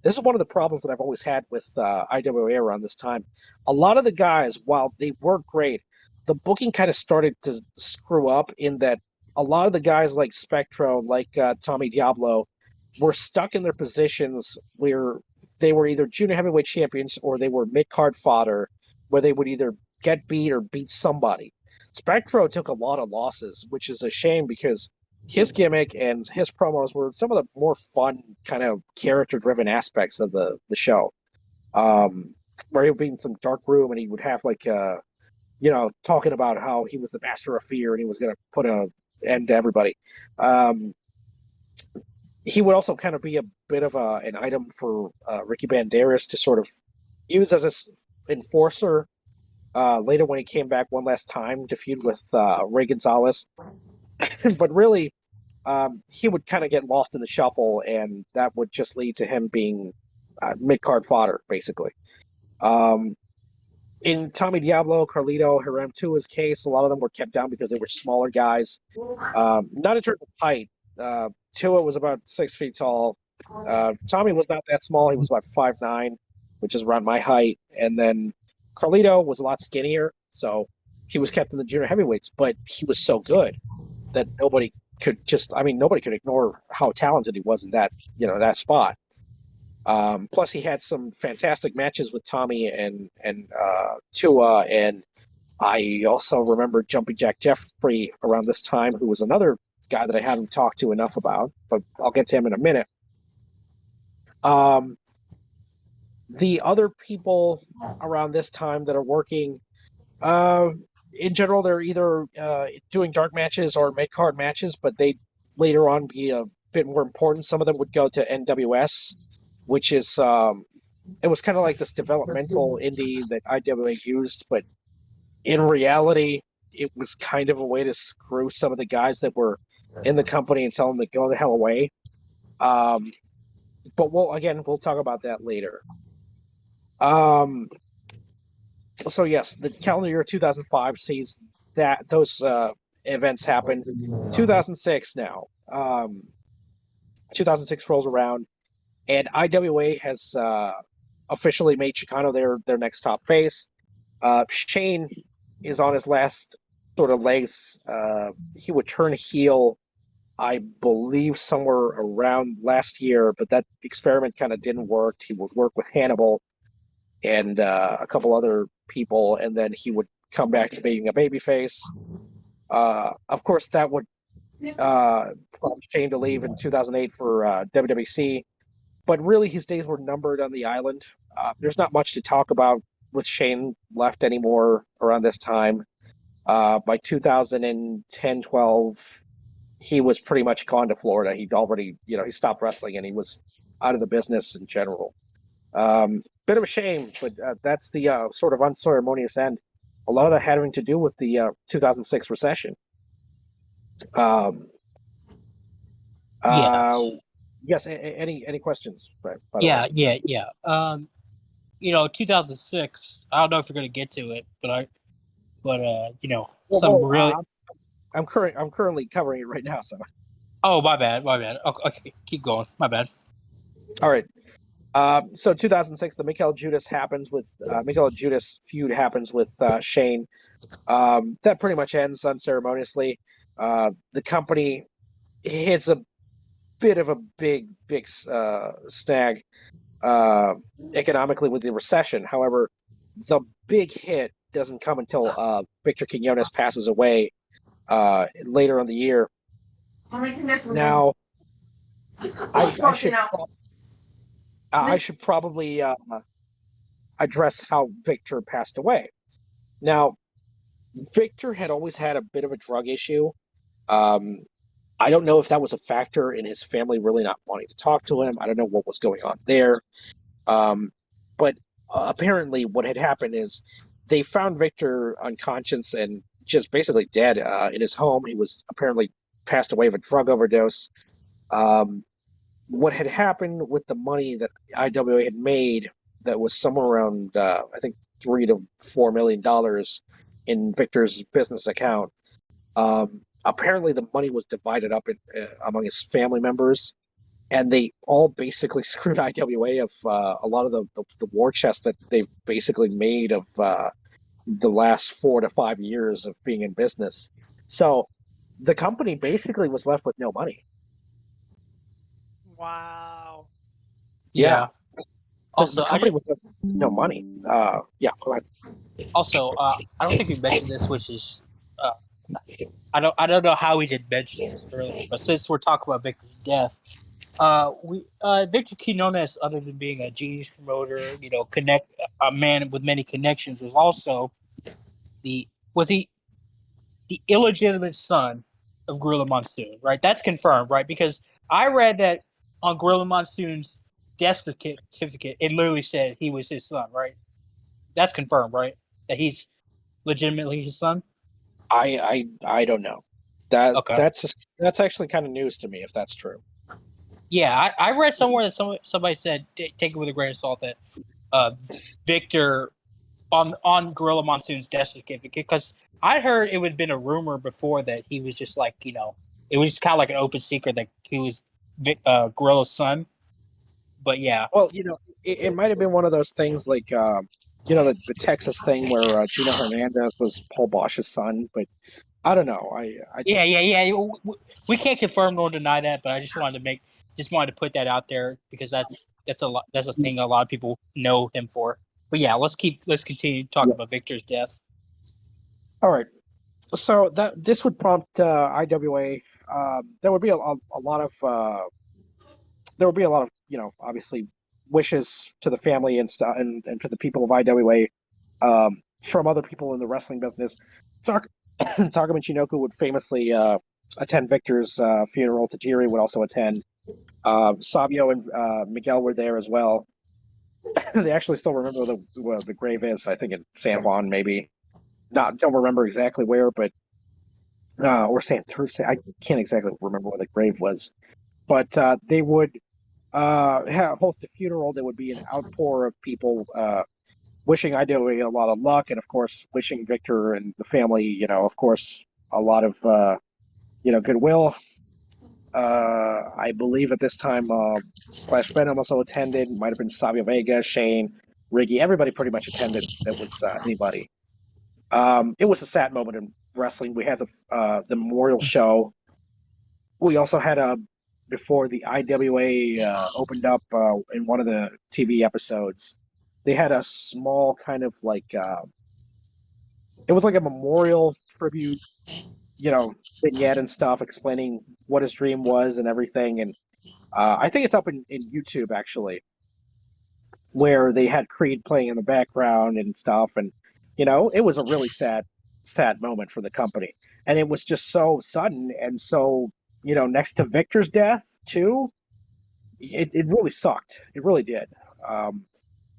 This is one of the problems that I've always had with IWA around this time. A lot of the guys, while they were great, the booking kind of started to screw up in that a lot of the guys like Spectro, like Tommy Diablo, were stuck in their positions where they were either junior heavyweight champions or they were mid-card fodder, where they would either get beat or beat somebody. Spectro took a lot of losses, which is a shame because his gimmick and his promos were some of the more fun kind of character-driven aspects of the show. Where he would be in some dark room and he would have like talking about how he was the master of fear and he was going to put an end to everybody. He would also kind of be a bit of an item for Ricky Banderas to sort of use as an enforcer later when he came back one last time to feud with Ray Gonzalez. But really, he would kind of get lost in the shuffle, and that would just lead to him being mid-card fodder, basically. In Tommy Diablo, Carlito, Hiram Tua's case, a lot of them were kept down because they were smaller guys. Not in terms of height. Tua was about 6 feet tall. Tommy was not that small. He was about 5'9", which is around my height. And then Carlito was a lot skinnier, so he was kept in the junior heavyweights, but he was so good that nobody could ignore how talented he was in that spot. Plus, he had some fantastic matches with Tommy and Tua, and I also remember Jumping Jack Jeffrey around this time, who was another guy that I haven't talked to enough about, but I'll get to him in a minute. The other people around this time that are working, in general, they're either doing dark matches or mid-card matches, but they later on be a bit more important. Some of them would go to NWS, which is it was kind of like this developmental indie that IWA used, but in reality, it was kind of a way to screw some of the guys that were in the company and tell them to go the hell away. But we'll talk about that later. So yes, the calendar year 2005 sees that those events happen. 2006 now. 2006 rolls around, and IWA has officially made Chicano their next top face. Shane is on his last sort of legs. He would turn heel, I believe, somewhere around last year, but that experiment kind of didn't work. He would work with Hannibal and a couple other people, and then he would come back to being a babyface. Of course, that would prompt Shane to leave in 2008 for WWC, but really his days were numbered on the island. There's not much to talk about with Shane left anymore around this time. By 2010-12, he was pretty much gone to Florida. He'd already, he stopped wrestling and he was out of the business in general. Bit of a shame, but that's the sort of unceremonious end. A lot of that having to do with the 2006 recession. Yes. Any questions? Right. Yeah. 2006. I don't know if you're gonna get to it, I'm currently covering it right now. So. Oh, my bad. Okay, keep going. My bad. All right. So 2006, the Miguel Judas feud happens with Shane. That pretty much ends unceremoniously. The company hits a bit of a big snag economically with the recession. However, the big hit doesn't come until Victor Quinones passes away later in the year. Now, I should probably address how Victor passed away. Now, Victor had always had a bit of a drug issue. I don't know if that was a factor in his family really not wanting to talk to him. I don't know what was going on there. But apparently what had happened is they found Victor unconscious and just basically dead in his home. He was apparently passed away of a drug overdose. what had happened with the money that IWA had made, that was somewhere around I think $3 to $4 million in Victor's business account. Apparently, the money was divided up among his family members, and they all basically screwed IWA of a lot of the war chest that they've basically made of the last 4 to 5 years of being in business. So the company basically was left with no money. Wow. Yeah. Also, The company was left with no money. Yeah, go ahead. Also, I don't think we mentioned this, which is uh, I don't know how we did mention this earlier, but since we're talking about Victor's death, we Victor Quinones, other than being a genius promoter, connect a man with many connections, was also was he the illegitimate son of Gorilla Monsoon, right? That's confirmed, right? Because I read that on Gorilla Monsoon's death certificate, it literally said he was his son, right? That's confirmed, right? That he's legitimately his son. I don't know. Okay. That's actually kind of news to me if that's true. Yeah, I read somewhere that somebody said take it with a grain of salt that Victor on Gorilla Monsoon's death certificate, because I heard it would have been a rumor before that he was just like it was just kind of like an open secret that he was Gorilla's son. But yeah, Well, it might have been one of those things like the Texas thing where Gino Hernandez was Paul Bosch's son, but I don't know. I just yeah. We can't confirm nor deny that, but I just wanted to put that out there because that's a thing a lot of people know him for. But yeah, let's continue talking about Victor's death. all right. So this would prompt IWA. There would be a lot of obviously wishes to the family and stuff and to the people of IWA from other people in the wrestling business. Takuma Chinoku would famously attend Victor's funeral. Tajiri would also attend. Savio and Miguel were there as well. They actually still remember where the grave is. I think in San Juan, maybe. Don't remember exactly where, but or San Terce. I can't exactly remember where the grave was. But they would host a funeral. There would be an outpour of people wishing IWA a lot of luck, and of course, wishing Victor and the family, of course, a lot of goodwill. I believe at this time, Slash Venom also attended. Might have been Savio Vega, Shane, Riggy. Everybody pretty much attended. That was anybody. It was a sad moment in wrestling. We had the memorial show. We also had before the IWA opened up in one of the TV episodes. They had a small kind of like it was like a memorial tribute, vignette and stuff explaining what his dream was and everything. And I think it's up in YouTube actually, where they had Creed playing in the background and stuff. And it was a really sad moment for the company. And it was just so sudden and so next to Victor's death too. It really sucked. It really did.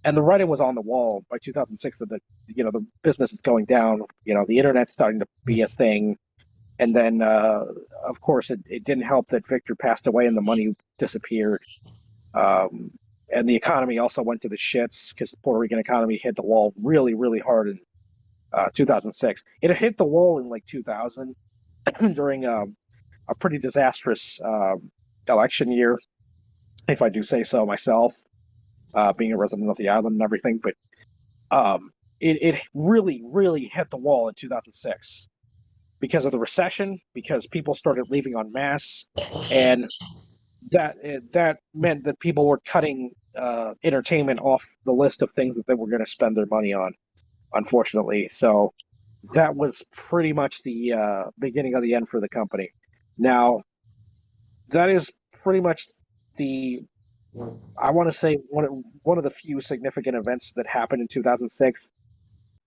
And the writing was on the wall by 2006 that the business is going down. The internet's starting to be a thing. And then, of course, it didn't help that Victor passed away and the money disappeared. And the economy also went to the shits because the Puerto Rican economy hit the wall really, really hard in 2006. It hit the wall in like 2000 during a pretty disastrous election year, if I do say so myself, being a resident of the island and everything. But it really, really hit the wall in 2006 because of the recession, because people started leaving en masse, and that meant that people were cutting entertainment off the list of things that they were going to spend their money on, unfortunately. So that was pretty much the beginning of the end for the company. Now, that is pretty much I want to say one of the few significant events that happened in 2006.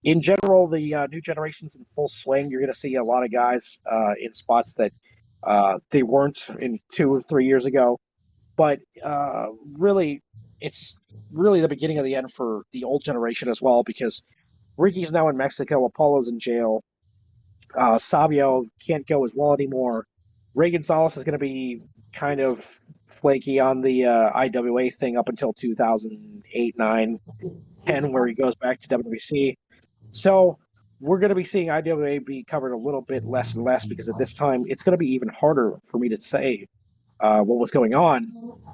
In general, the new generation's in full swing. You're going to see a lot of guys in spots that they weren't in 2 or 3 years ago. But really, it's really the beginning of the end for the old generation as well, because Ricky's now in Mexico, Apollo's in jail, Savio can't go as well anymore. Ray Gonzalez is going to be kind of flaky on the IWA thing up until 2008, 9, 10, where he goes back to WWC. So we're going to be seeing IWA be covered a little bit less and less because at this time it's going to be even harder for me to say what was going on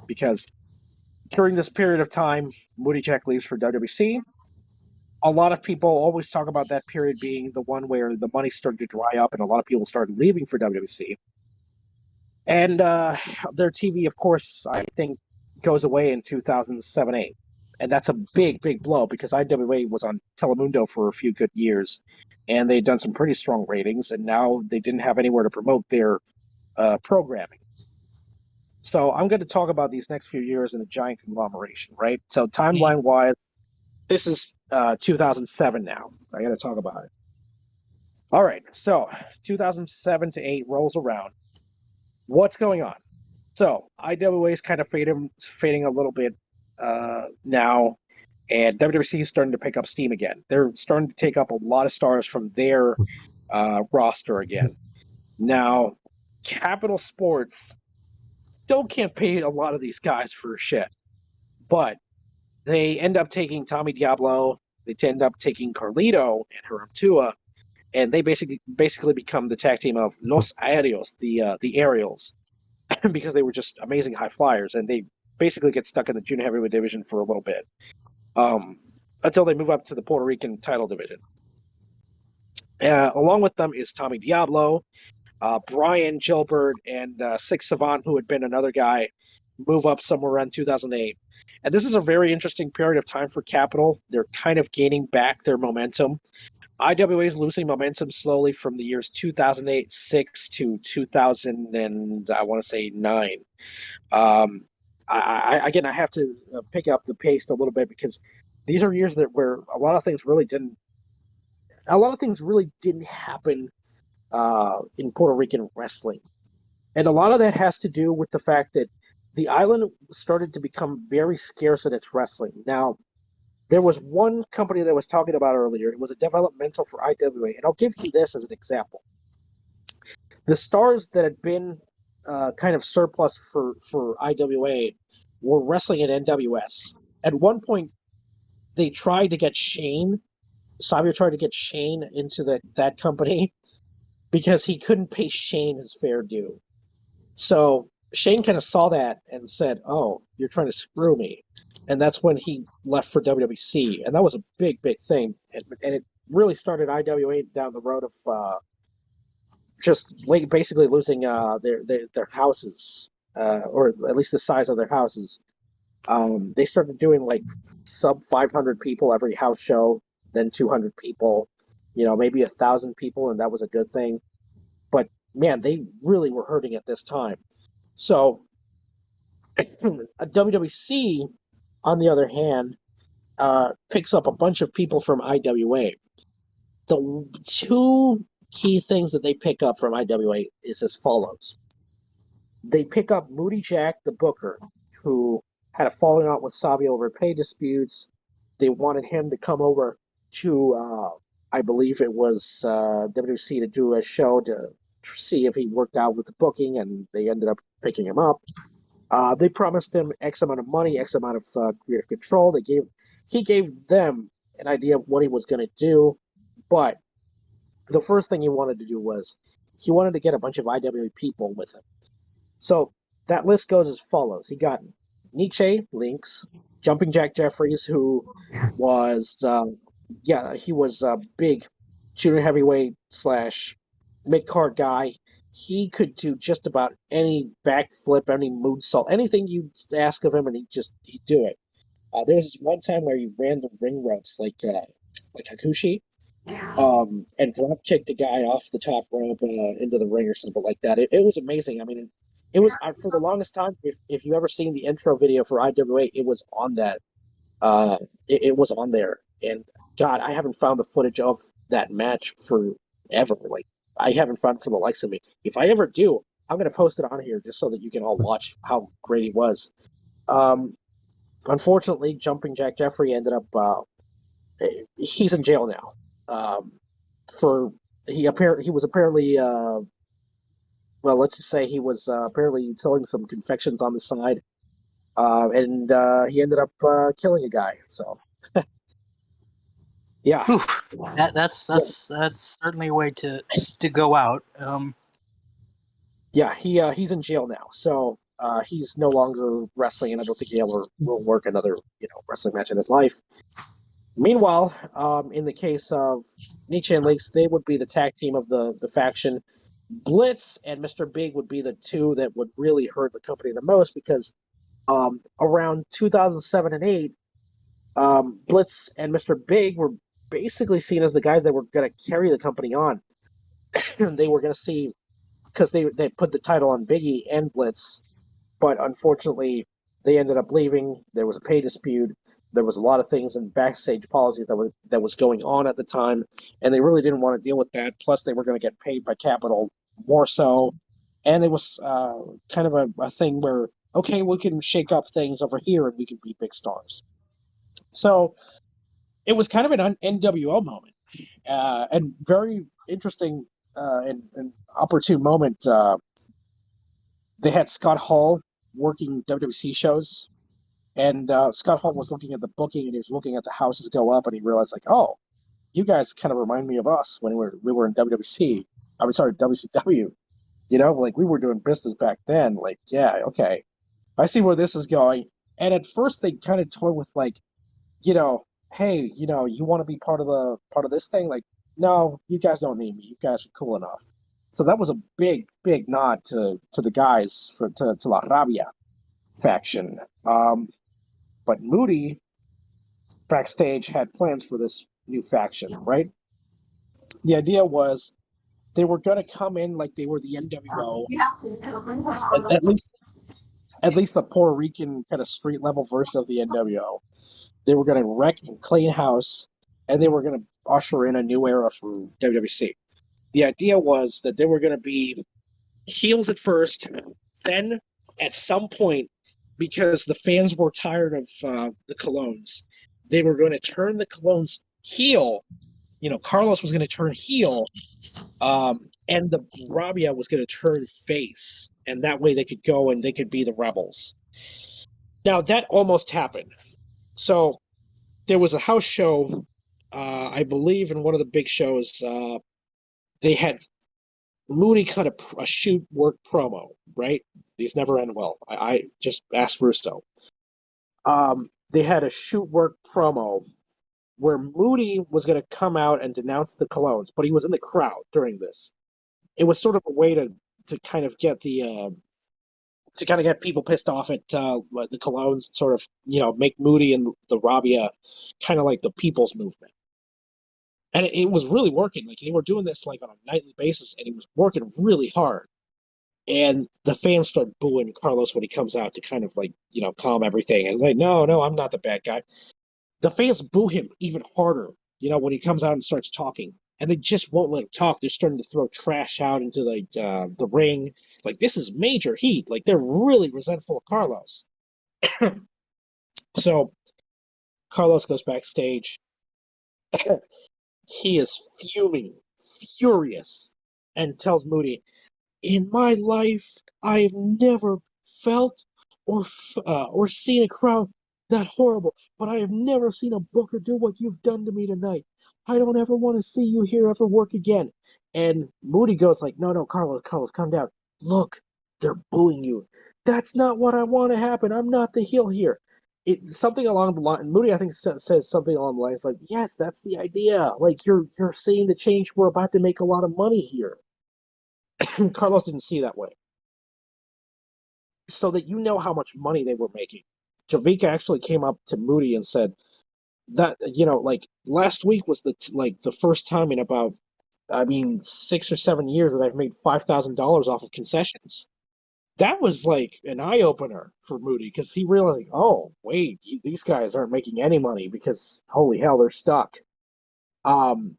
because during this period of time, Moody Jack leaves for WWC. A lot of people always talk about that period being the one where the money started to dry up and a lot of people started leaving for WWC. And their TV, of course, I think goes away in 2007-8. And that's a big, big blow because IWA was on Telemundo for a few good years and they'd done some pretty strong ratings and now they didn't have anywhere to promote their programming. So I'm going to talk about these next few years in a giant conglomeration, right? So timeline-wise, this is 2007 now. I got to talk about it. All right, so 2007 to 8 rolls around. What's going on? So IWA is kind of fading a little bit now, and WWC is starting to pick up steam again. They're starting to take up a lot of stars from their roster again. Now, Capital Sports still can't pay a lot of these guys for shit, but they end up taking Tommy Diablo. They end up taking Carlito and Hiram Tua, and they basically become the tag team of Los Aéreos, the Aerials, because they were just amazing high flyers, and they basically get stuck in the junior heavyweight division for a little bit until they move up to the Puerto Rican title division. Along with them is Tommy Diablo, Brian Gilbert, and Six Savant, who had been another guy, move up somewhere around 2008. And this is a very interesting period of time for Capital. They're kind of gaining back their momentum. IWA is losing momentum slowly from the years 2008, 6 to 2000 and I want to say 9. I have to pick up the pace a little bit because these are years where a lot of things really didn't happen in Puerto Rican wrestling, and a lot of that has to do with the fact that the island started to become very scarce in its wrestling. Now, there was one company that I was talking about earlier. It was a developmental for IWA, and I'll give you this as an example. The stars that had been kind of surplus for IWA were wrestling at NWS. At one point, they tried to get Shane. Savio tried to get Shane into that company because he couldn't pay Shane his fair due. So Shane kind of saw that and said, "Oh, you're trying to screw me." And that's when he left for WWC. And that was a big, big thing. And it really started IWA down the road of basically losing their houses, or at least the size of their houses. They started doing like sub 500 people every house show, then 200 people, maybe 1,000 people, and that was a good thing. But man, they really were hurting at this time. So WWC, on the other hand, picks up a bunch of people from IWA. The two key things that they pick up from IWA is as follows. They pick up Moody Jack, the booker, who had a falling out with Savio over pay disputes. They wanted him to come over to, I believe it was WWC, to do a show to see if he worked out with the booking, and they ended up picking him up. They promised him X amount of money, X amount of creative control. He gave them an idea of what he was going to do, but the first thing he wanted to do was he wanted to get a bunch of IWA people with him. So that list goes as follows. He got Nietzsche, Lynx, Jumping Jack Jeffries, who was, he was a big junior heavyweight / mid-card guy. He could do just about any backflip, any moonsault, anything you ask of him, and he'd do it. There was one time where he ran the ring ropes like Hakushi, and drop kicked a guy off the top rope into the ring or something like that. It was amazing. I mean, it was for the longest time. If you ever seen the intro video for IWA, it was on that. It was on there, and God, I haven't found the footage of that match forever. Like, I haven't found it for the likes of me. If I ever do, I'm going to post it on here just so that you can all watch how great he was. Unfortunately, Jumping Jack Jeffrey ended up. He's in jail now. He was apparently well, let's just say he was apparently selling some confections on the side, and he ended up killing a guy. So, yeah, Whew. That's certainly a way to go out. yeah, he's in jail now. So he's no longer wrestling, and I don't think he ever will work another wrestling match in his life. Meanwhile, in the case of Nietzsche and Lakes, they would be the tag team of the faction. Blitz and Mr. Big would be the two that would really hurt the company the most because around 2007 and 8, Blitz and Mr. Big were basically seen as the guys that were going to carry the company on. They were going to see, because they put the title on Biggie and Blitz, but unfortunately they ended up leaving. There was a pay dispute. There was a lot of things in backstage policies that was going on at the time, and they really didn't want to deal with that. Plus, they were going to get paid by Capital more so, and it was kind of a thing where okay, we can shake up things over here and we can be big stars. So it was kind of an NWO moment, and very interesting and opportune moment. They had Scott Hall working WWC shows, and Scott Hall was looking at the booking and he was looking at the houses go up, and he realized like, oh, you guys kind of remind me of us when we were in WWC. I mean, sorry, WCW. Like we were doing business back then. Like, yeah, okay, I see where this is going. And at first, they kind of toyed with like, hey, you want to be part of this thing? Like, no, you guys don't need me. You guys are cool enough. So that was a big, big nod to the guys to La Rabia faction. But Moody backstage had plans for this new faction, right? The idea was they were going to come in like they were the NWO, at least the Puerto Rican kind of street level version of the NWO. They were going to wreck and clean house, and they were going to usher in a new era for WWC. The idea was that they were going to be heels at first, then at some point, because the fans were tired of the Colognes, they were going to turn the Colognes heel. Carlos was going to turn heel, and the Rabia was going to turn face, and that way they could go and they could be the rebels. Now that almost happened. So there was a house show, I believe, in one of the big shows. They had Moody cut a shoot work promo, right? These never end well. I just asked Russo. They had a shoot work promo where Moody was going to come out and denounce the Colognes, but he was in the crowd during this. It was sort of a way to kind of get people pissed off at the Colognes, and sort of make Moody and the Rabia kind of like the people's movement. And it was really working. Like they were doing this like on a nightly basis, and it was working really hard. And the fans start booing Carlos when he comes out to kind of like calm everything. And it's like, no, I'm not the bad guy. The fans boo him even harder, when he comes out and starts talking. And they just won't let him talk. They're starting to throw trash out into the ring. Like this is major heat. Like they're really resentful of Carlos. So Carlos goes backstage. He is fuming, furious, and tells Moody, "In my life, I have never felt or seen a crowd that horrible, but I have never seen a booker do what you've done to me tonight. I don't ever want to see you here ever work again." And Moody goes like, "No, Carlos, calm down. Look, they're booing you. That's not what I want to happen. I'm not the heel here." Something along the line. Moody, I think, says something along the lines like, "Yes, that's the idea. Like you're seeing the change. We're about to make a lot of money here." Carlos didn't see that way. So that how much money they were making. Jovica actually came up to Moody and said that like last week was the first time in about 6 or 7 years that I've made $5,000 off of concessions. That was like an eye opener for Moody because he realized, like, oh wait, these guys aren't making any money because holy hell, they're stuck. And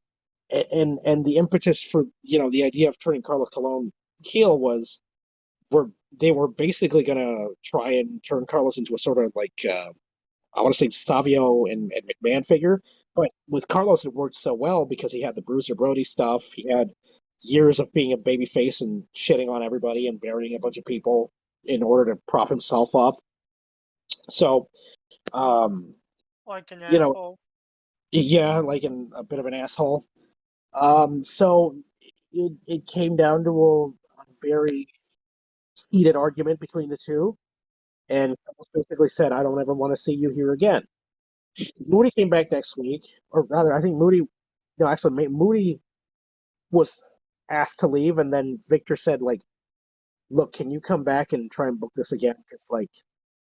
the impetus for the idea of turning Carlos Colon heel was they were basically gonna try and turn Carlos into a sort of like I want to say Savio and McMahon figure, but with Carlos it worked so well because he had the Bruiser Brody stuff, he had years of being a babyface and shitting on everybody and burying a bunch of people in order to prop himself up. So, um, Like an you know, asshole. yeah, like a bit of an asshole. So it came down to a very heated argument between the two, and Carlos basically said, "I don't ever want to see you here again." Moody came back next week, or rather, I think Moody. No, actually, Moody was asked to leave, and then Victor said, like, "Look, can you come back and try and book this again?" It's like,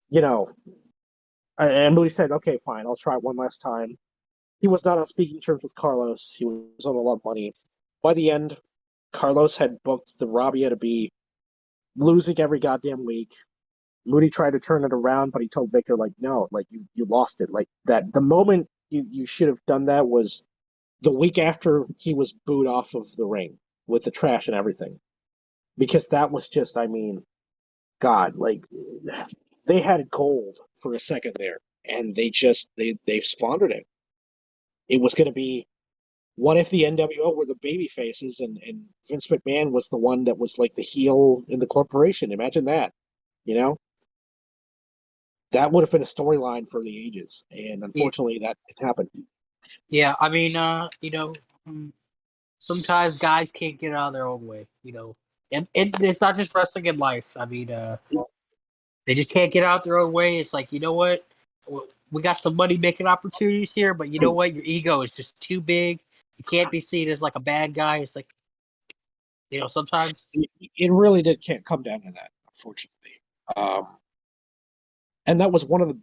you know, and Moody said, "Okay, fine, I'll try it one last time." He was not on speaking terms with Carlos. He was on a lot of money. By the end, Carlos had booked the Rabia to be losing every goddamn week. Moody tried to turn it around, but he told Victor, like, no, like you lost it. Like that the moment you should have done that was the week after he was booed off of the ring with the trash and everything. Because that was just, I mean, God, like they had gold for a second there, and they squandered it. It was gonna be what if the NWO were the baby faces and Vince McMahon was the one that was like the heel in the corporation? Imagine that, you know? That would have been a storyline for the ages, and unfortunately, that didn't happen. Yeah, I mean, sometimes guys can't get out of their own way, and it's not just wrestling in life. I mean, they just can't get out their own way. It's like, you know what, we got some money making opportunities here, but you know what, your ego is just too big. You can't be seen as like a bad guy. It's like, sometimes. It really did can't come down to that, unfortunately. And that was one of the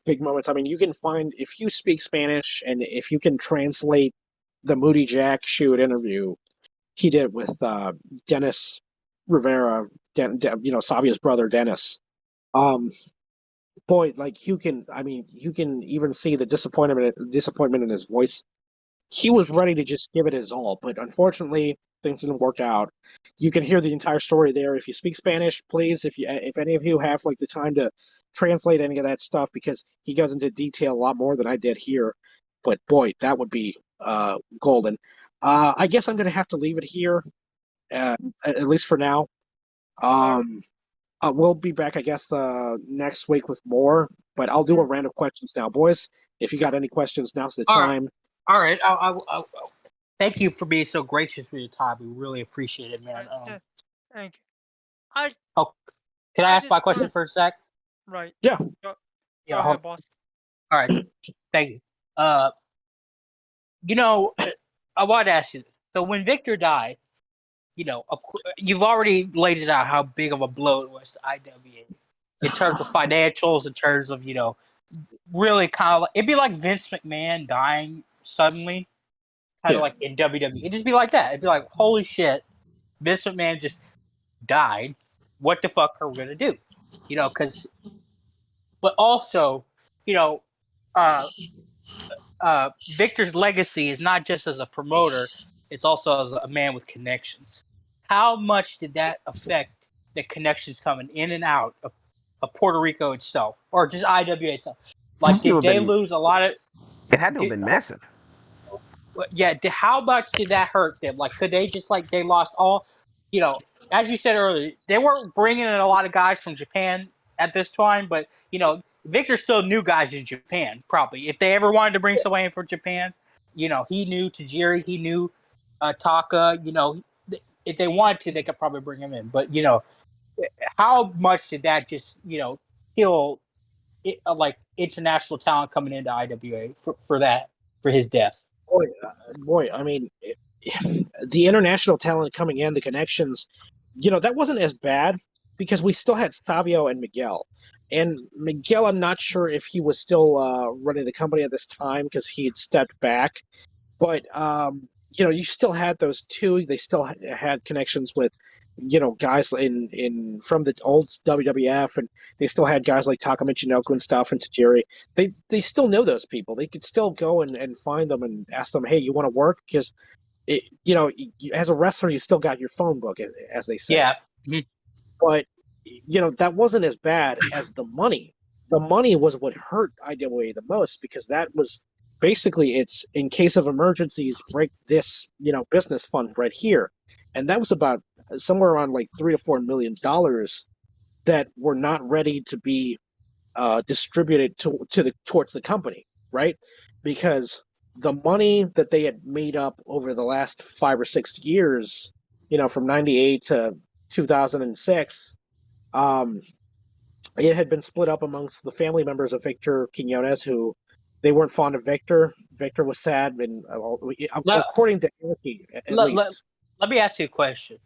big moments. I mean, you can find if you speak Spanish and if you can translate the Moody Jack shoot interview he did with Dennis Rivera, Savia's brother Dennis. Um, Boy, like you can even see the disappointment in his voice. He was ready to just give it his all, but unfortunately, things didn't work out. You can hear the entire story there. If you speak Spanish, please, if any of you have like the time to translate any of that stuff, because he goes into detail a lot more than I did here. But boy, that would be golden. I guess I'm going to have to leave it here, at least for now. Um, we'll be back, I guess, next week with more. But I'll do a random questions now, boys. If you got any questions, now's the time. All right. Thank you for being so gracious with your time. We really appreciate it, man. Thank you. Can I ask my question for a sec? Right. Yeah. Go ahead, boss. All right. Thank you. I wanted to ask you this. So when Victor died, of course, you've already laid it out how big of a blow it was to IWA in terms of financials, in terms of, really kind of like, it'd be like Vince McMahon dying suddenly, kind of like in WWE. It'd just be like that. It'd be like, holy shit, Vince McMahon just died. What the fuck are we gonna do? But also, Victor's legacy is not just as a promoter; it's also as a man with connections. How much did that affect the connections coming in and out of Puerto Rico itself, or just IWA itself? Like, did they lose a lot of? It had to have been massive. Yeah. How much did that hurt them? Like, could they just they lost all? As you said earlier, they weren't bringing in a lot of guys from Japan at this time, but Victor still knew guys in Japan. Probably, if they ever wanted to bring somebody in from Japan, he knew Tajiri, he knew Taka. If they wanted to, they could probably bring him in. But how much did that just kill like international talent coming into IWA for his death? Boy, I mean, the international talent coming in, the connections, that wasn't as bad because we still had Fabio and Miguel. And Miguel, I'm not sure if he was still running the company at this time because he had stepped back. But you still had those two. They still had connections with, guys in from the old WWF, and they still had guys like Taka Michinoku and stuff, and Tajiri. They still know those people. They could still go and find them and ask them, hey, you want to work? Because as a wrestler, you still got your phone book, as they say. Yeah. But that wasn't as bad as the money. The money was what hurt IWA the most because that was basically it's in case of emergencies, break this, business fund right here. And that was about somewhere around like $3 to $4 million that were not ready to be distributed towards the company, right? Because the money that they had made up over the last 5 or 6 years, from '98 to 2006, it had been split up amongst the family members of Victor Quinones, who they weren't fond of Victor. Victor was sad, and Let, according to Anarchy, at let, let, least. let me ask you a question.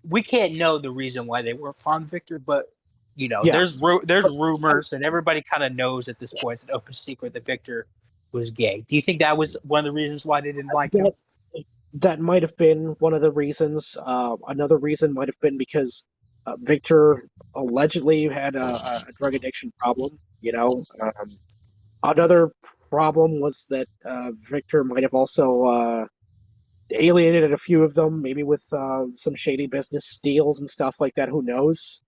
We can't know the reason why they weren't fond of Victor, but Yeah. there's rumors, and everybody kind of knows at this point. It's an open secret that Victor was gay. Do you think that was one of the reasons why they didn't like him? That might have been one of the reasons. Another reason might have been because Victor allegedly had a drug addiction problem. Another problem was that Victor might have also alienated a few of them, maybe with some shady business deals and stuff like that. Who knows?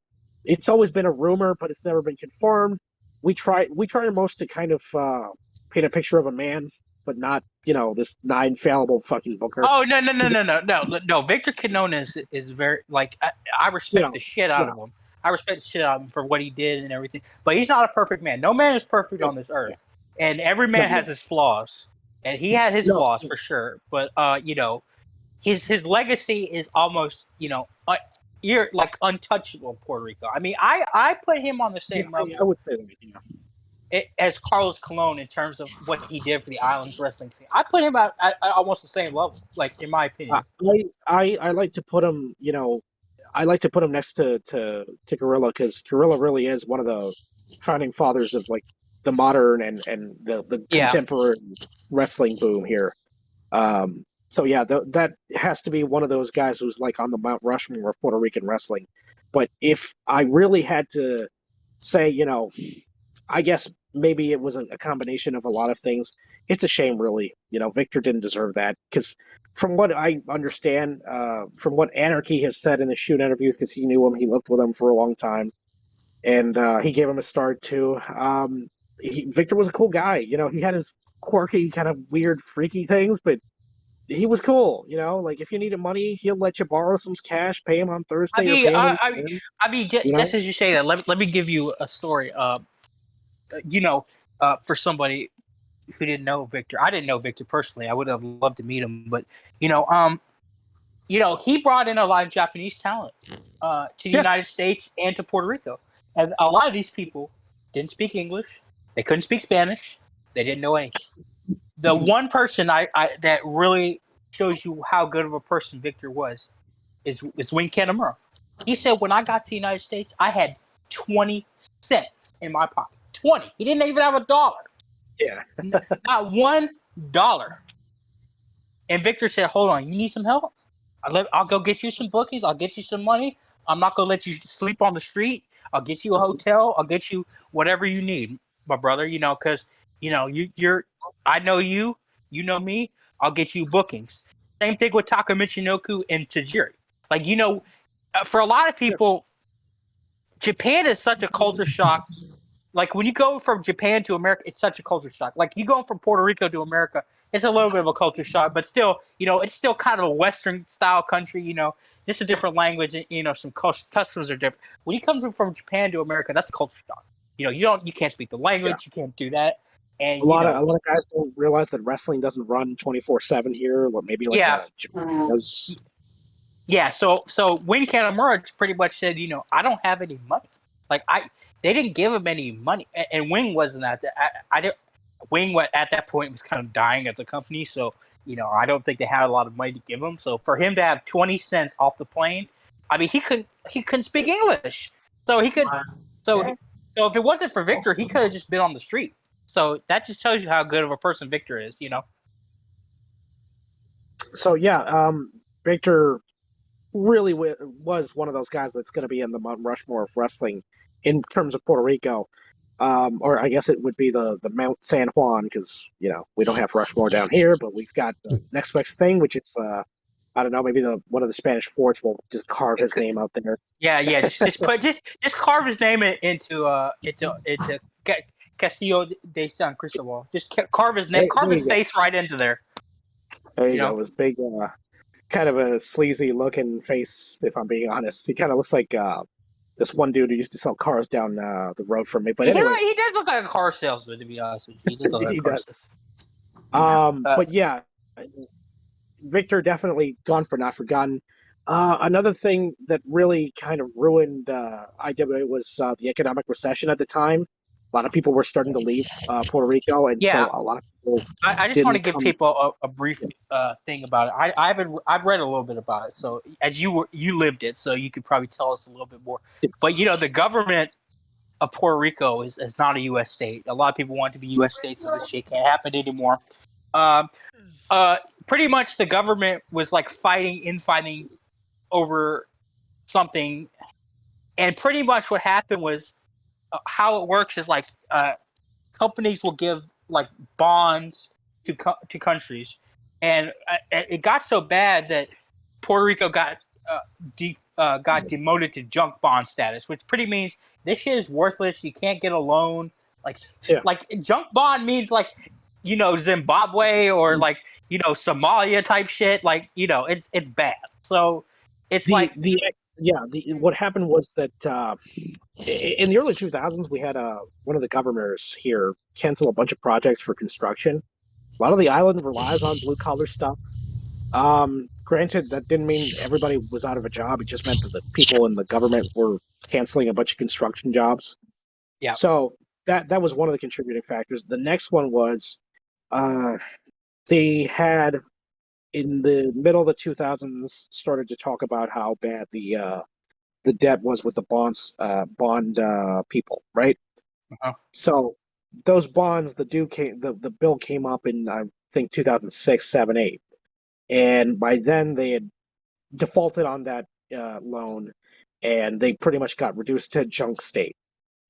It's always been a rumor, but it's never been confirmed. We try our most to kind of paint a picture of a man, but not this infallible fucking Booker. Oh no! Victor Quinones is very I respect the shit out of him. I respect the shit out of him for what he did and everything. But he's not a perfect man. No man is perfect on this earth, and every man has his flaws, and he had his flaws for sure. But his legacy is almost untouchable in Puerto Rico. I mean, I put him on the same level. I would say that, as Carlos Colon in terms of what he did for the island's wrestling scene. I put him at almost the same level, in my opinion. I like to put him, I like to put him next to Gorilla, because Gorilla really is one of the founding fathers of the modern and the contemporary wrestling boom here. So yeah, that has to be one of those guys who's on the Mount Rushmore of Puerto Rican wrestling. But if I really had to say, I guess maybe it was a combination of a lot of things. It's a shame, really. Victor didn't deserve that, because from what I understand, from what Anarchy has said in the shoot interview, because he knew him, he lived with him for a long time, and he gave him a start too. Victor was a cool guy. He had his quirky, kind of weird, freaky things, but he was cool. If you needed money, he'll let you borrow some cash, pay him on Thursday. Just as you say that, let me give you a story. For somebody who didn't know Victor, I didn't know Victor personally. I would have loved to meet him, but he brought in a lot of Japanese talent to the United States and to Puerto Rico, and a lot of these people didn't speak English. They couldn't speak Spanish. They didn't know anything. The one person I that really shows you how good of a person Victor was is Wayne Kanemaru. He said, when I got to the United States, I had 20 cents in my pocket. 20. He didn't even have $1. Yeah. Not $1. And Victor said, hold on, you need some help? I'll go get you some bookings. I'll get you some money. I'm not going to let you sleep on the street. I'll get you a hotel. I'll get you whatever you need, my brother, because, you're I know you. You know me. I'll get you bookings. Same thing with Taka Michinoku and Tajiri. For a lot of people, Japan is such a culture shock. When you go from Japan to America, it's such a culture shock. You going from Puerto Rico to America, it's a little bit of a culture shock, but still, it's still kind of a Western style country, just a different language, and, some customs are different. When you come from Japan to America, that's a culture shock. You can't speak the language, you can't do that. And a lot of guys don't realize that wrestling doesn't run 24/7 here. Maybe Japan does. Yeah, so Wayne Kanemaru pretty much said, I don't have any money. They didn't give him any money, and Wing wasn't at that. Wing at that point was kind of dying as a company, so I don't think they had a lot of money to give him. So for him to have 20 cents off the plane, I mean, he couldn't speak English, so he could. So if it wasn't for Victor, he could have just been on the street. So that just tells you how good of a person Victor is, So Victor really was one of those guys that's going to be in the Mount Rushmore of wrestling in terms of Puerto Rico, or I guess it would be the Mount San Juan, because we don't have Rushmore down here, but we've got the next best thing, which is I don't know, maybe one of the Spanish forts will just carve his name out there. Yeah, just carve his name into Castillo de San Cristobal. Just carve his There, neck, carve there his you go. face right into there. There You you know? go. His big, kind of a sleazy looking face. If I'm being honest, he kind of looks like this one dude who used to sell cars down the road from me. But He anyways, does look like a car salesman, to be honest with you. He does look like he a car does. salesman. But yeah, Victor definitely gone for not forgotten. Another thing that really kind of ruined IWA was the economic recession at the time. A lot of people were starting to leave Puerto Rico, and Yeah. so a lot of people I just want to didn't give come. people a brief thing about it. I've read a little bit about it. So as you lived it, so you could probably tell us a little bit more. But the government of Puerto Rico is not a U.S. state. A lot of people want it to be U.S. state, so this shit can't happen anymore. Um, pretty much the government was like fighting over something, and pretty much what happened was how it works is like companies will give like bonds to countries, and it got so bad that Puerto Rico got got demoted to junk bond status, which pretty means this shit is worthless. You can't get a loan. Like, Yeah. like junk bond means like Zimbabwe or like Somalia type shit. Like it's bad. So it's like What happened was that in the early 2000s we had one of the governors here cancel a bunch of projects for construction. A lot of the island relies on blue collar stuff. Granted, that didn't mean everybody was out of a job. It just meant that the people in the government were canceling a bunch of construction jobs. yeah. So that was one of the contributing factors. The next one was they had in the middle of the 2000s started to talk about how bad the debt was with the bond people, right? Uh-huh. So those bonds, the bill came up in I think 2006, 7, 8, and by then they had defaulted on that loan, and they pretty much got reduced to junk state.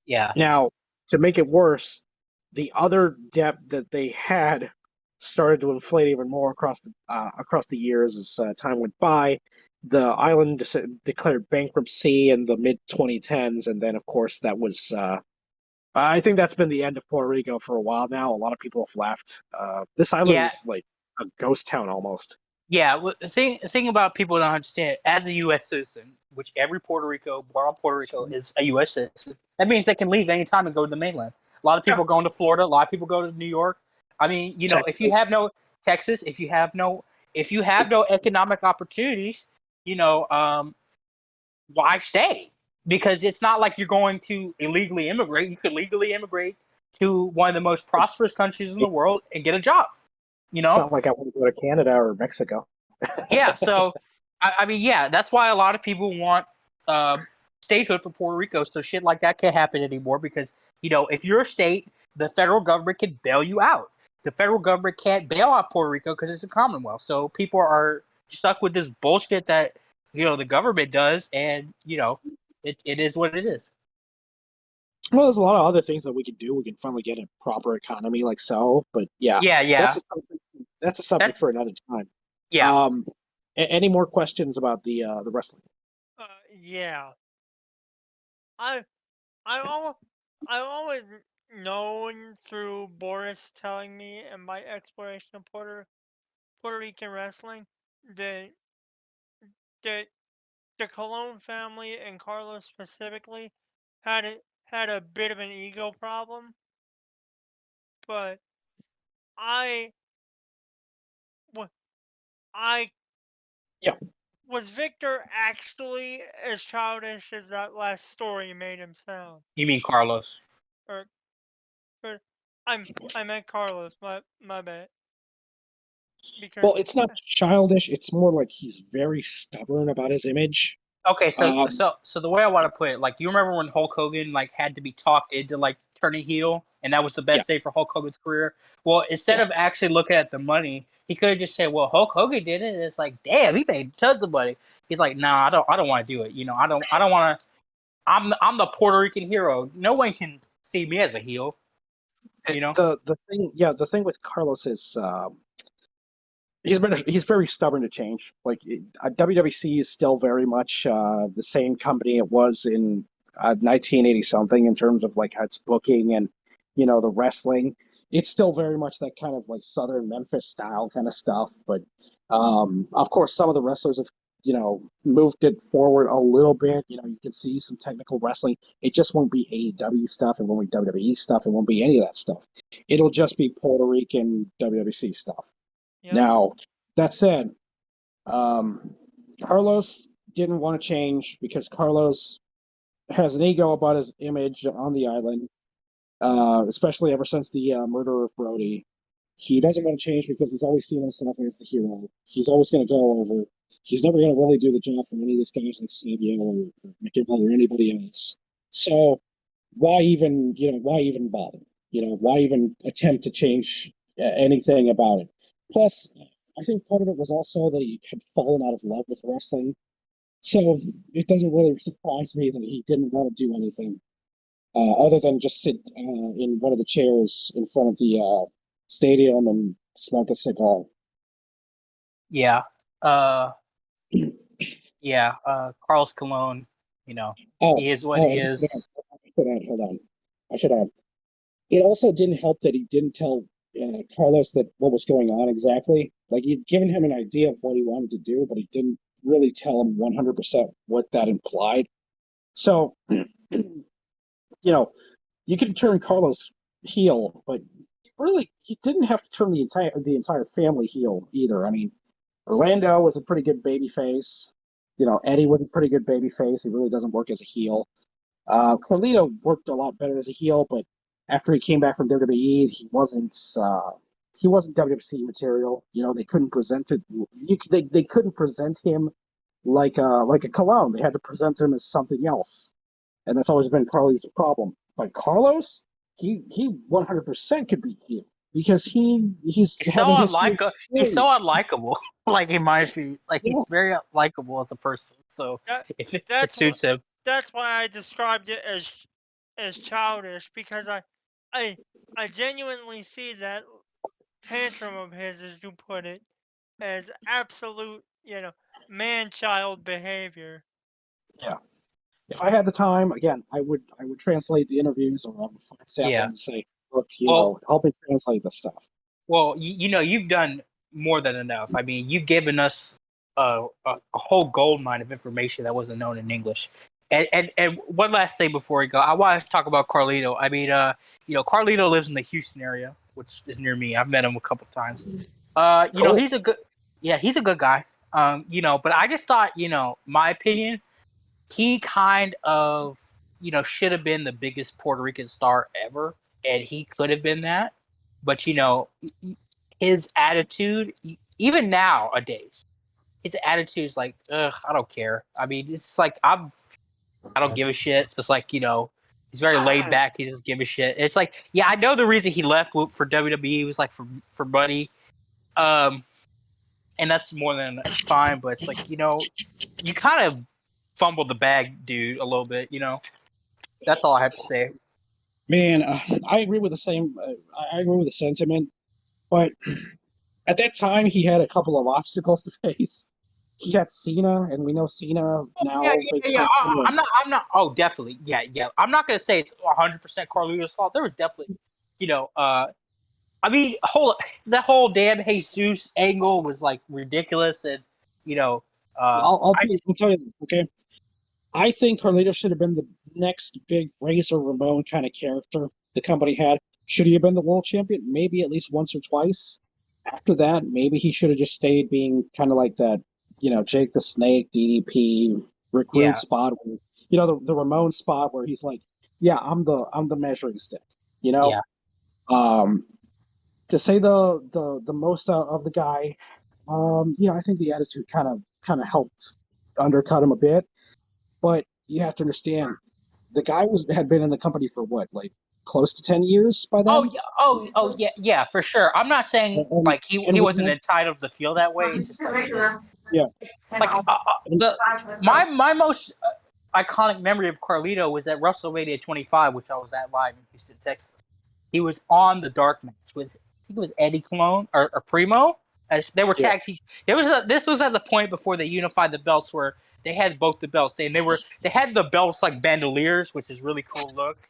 Yeah. Now, to make it worse, the other debt that they had started to inflate even more across the years as time went by. The island declared bankruptcy in the mid 2010s, and then of course that was. I think that's been the end of Puerto Rico for a while now. A lot of people have left. This island Yeah. is like a ghost town almost. Yeah, well, the thing about people don't understand, as a U.S. citizen, which every Puerto Rico, born on Puerto Rico, is a U.S. citizen, that means they can leave anytime and go to the mainland. A lot of people going to Florida. A lot of people go to New York. I mean, if you have no Texas, if you have no economic opportunities, why stay? Because it's not like you're going to illegally immigrate. You could legally immigrate to one of the most prosperous countries in the world and get a job. It's not like I want to go to Canada or Mexico. Yeah, so I mean, yeah, that's why a lot of people want statehood for Puerto Rico, so shit like that can't happen anymore. Because if you're a state, the federal government can bail you out. The federal government can't bail out Puerto Rico because it's a commonwealth. So people are stuck with this bullshit that the government does, and it is what it is. Well, there's a lot of other things that we can do. We can finally get a proper economy like so, but yeah, Yeah. that's a subject for another time. Yeah. Any more questions about the wrestling? Yeah. I I always known through Boris telling me and my exploration of Puerto Rican wrestling that that the Colon family and Carlos specifically had a bit of an ego problem, but I wa- I Yeah. was Victor actually as childish as that last story made him sound? You mean Carlos? Or, or I meant Carlos. My bad. Because Well, it's not childish. It's more like he's very stubborn about his image. Okay, so Um, so the way I want to put it, like, do you remember when Hulk Hogan like had to be talked into like turning heel, and that was the best day for Hulk Hogan's career? Well, instead of actually looking at the money, he could have just said, "Well, Hulk Hogan did it." And it's like, damn, he made tons of money. He's like, "Nah, I don't want to do it. I don't want to. I'm the Puerto Rican hero. No one can see me as a heel." the thing with Carlos is he's very stubborn to change. Like WWC is still very much the same company it was in 1980 something in terms of like how it's booking and the wrestling. It's still very much that kind of like Southern Memphis style kind of stuff, but of course, some of the wrestlers have moved it forward a little bit. You can see some technical wrestling. It just won't be AEW stuff. It won't be WWE stuff. It won't be any of that stuff. It'll just be Puerto Rican WWC stuff. Yep. Now, that said, Carlos didn't want to change because Carlos has an ego about his image on the island, especially ever since the murder of Brody. He doesn't want to change because he's always seen himself as the hero. He's always going to go over. He's never going to really do the job for any of these guys like Savio or McGill or anybody else. So why even bother? Why even attempt to change anything about it? Plus, I think part of it was also that he had fallen out of love with wrestling. So it doesn't really surprise me that he didn't want to do anything other than just sit in one of the chairs in front of the stadium and smoke a cigar. Yeah. Yeah. Carlos Colon, he is what he is. Hold on. I should add. It also didn't help that he didn't tell Carlos that what was going on exactly. Like, he'd given him an idea of what he wanted to do, but he didn't really tell him 100% what that implied. So, you can turn Carlos heel, but really, he didn't have to turn the entire family heel either. I mean, Orlando was a pretty good baby face. Eddie was a pretty good baby face. He really doesn't work as a heel. Carlito worked a lot better as a heel, but after he came back from WWE, he wasn't WWC material. They couldn't present it. They couldn't present him like a cologne. They had to present him as something else, and that's always been Carly's problem. But Carlos, he 100% could be heel because he's so unlikable. He's so unlikable. Like, in my view, he's very unlikable as a person. So if it suits him. That's why I described it as childish, because I genuinely see that tantrum of his, as you put it, as absolute, man-child behavior. Yeah. If I had the time, again, I would translate the interviews, or I would find Sam and say, look, help me translate this stuff. Well, you've done more than enough. I mean, you've given us a whole gold mine of information that wasn't known in English. And one last thing before we go, I want to talk about Carlito. I mean, Carlito lives in the Houston area, which is near me. I've met him a couple times. Cool. He's a good guy. But I just thought, my opinion, he kind of, should have been the biggest Puerto Rican star ever, and he could have been that. But, his attitude, even nowadays, his attitude is like, ugh, I don't care. I mean, it's like, I don't give a shit. It's like, he's very laid back. He doesn't give a shit. It's like, yeah, I know the reason he left for WWE was like for money. And that's more than fine, but it's like, you kind of fumbled the bag, dude, a little bit, That's all I have to say. Man, I agree with the same. I agree with the sentiment, but at that time he had a couple of obstacles to face. He had Cena, and we know Cena now. Yeah. I'm not. Oh, definitely. Yeah. I'm not gonna say it's 100% Carlito's fault. There was definitely, I mean, that whole damn Jesus angle was like ridiculous, and I'll tell you. Okay, I think Carlito should have been the next big Razor Ramon kind of character the company had. Should he have been the world champion? Maybe at least once or twice. After that, maybe he should have just stayed being kind of like that, Jake the Snake, DDP, Rick Rude spot. Where, the Ramon spot where he's like, yeah, I'm the measuring stick. Yeah. To say the most out of the guy, I think the attitude kind of helped undercut him a bit. But you have to understand, the guy had been in the company for what, like close to 10 years by then? Yeah, for sure. I'm not saying like he wasn't entitled to feel that way. It's just like it is. Yeah. Like my most iconic memory of Carlito was at WrestleMania 25, which I was at live in Houston, Texas. He was on the dark match with, I think it was Eddie Colon or Primo. As they were tag teams. This was at the point before they unified the belts, where they had both the belts. They had the belts like bandoliers, which is really cool look.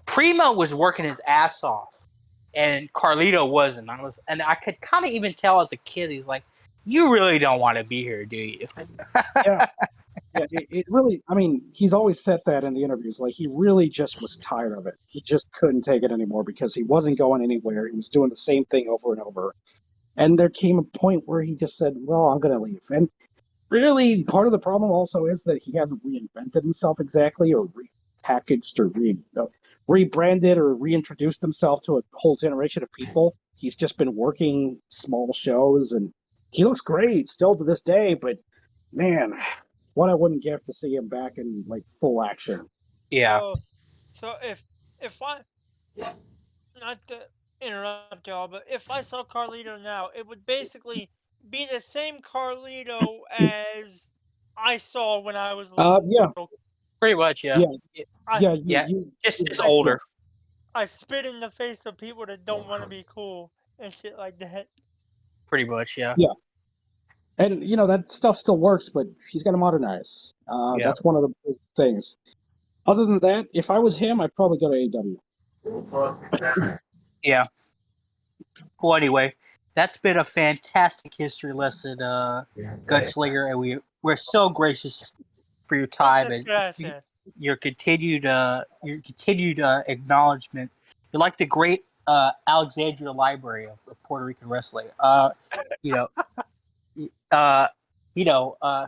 Primo was working his ass off, and Carlito wasn't. And I could kind of even tell as a kid, he's like, "You really don't want to be here, do you?" Yeah. Yeah, it really, I mean, he's always said that in the interviews. Like, he really just was tired of it. He just couldn't take it anymore because he wasn't going anywhere. He was doing the same thing over and over. And there came a point where he just said, well, I'm going to leave. And really, part of the problem also is that he hasn't reinvented himself exactly or repackaged or rebranded or reintroduced himself to a whole generation of people. He's just been working small shows, and he looks great still to this day, but man, what I wouldn't give to see him back in like full action. Yeah. So if I, not to interrupt y'all, but if I saw Carlito now, it would basically be the same Carlito as I saw when I was little. Yeah, Pretty much, yeah. yeah, Just older. I spit in the face of people that don't want to be cool and shit like that. Pretty much, yeah. Yeah. And you know that stuff still works, but he's got to modernize. That's one of the big things. Other than that, if I was him, I'd probably go to AEW. Yeah. Well, anyway, that's been a fantastic history lesson, Gunslinger, and we're so gracious for your time and your continued acknowledgement. You're like the great Alexandria Library of Puerto Rican wrestling.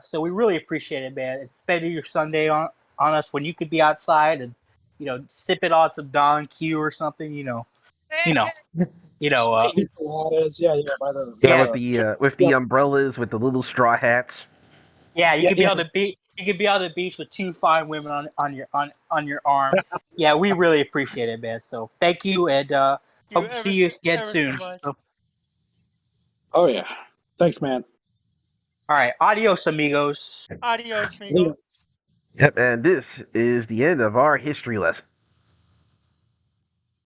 So we really appreciate it, man. It's spending your Sunday on us when you could be outside and sipping on some Don Q or something. With the umbrellas, with the little straw hats. Yeah, you could be on the beach. You could be on the beach with two fine women on your arm. Yeah, we really appreciate it, man. So thank you, and hope to see you again soon. So. Oh yeah, thanks, man. All right, adios, amigos. Adios, amigos. Yep, and this is the end of our history lesson.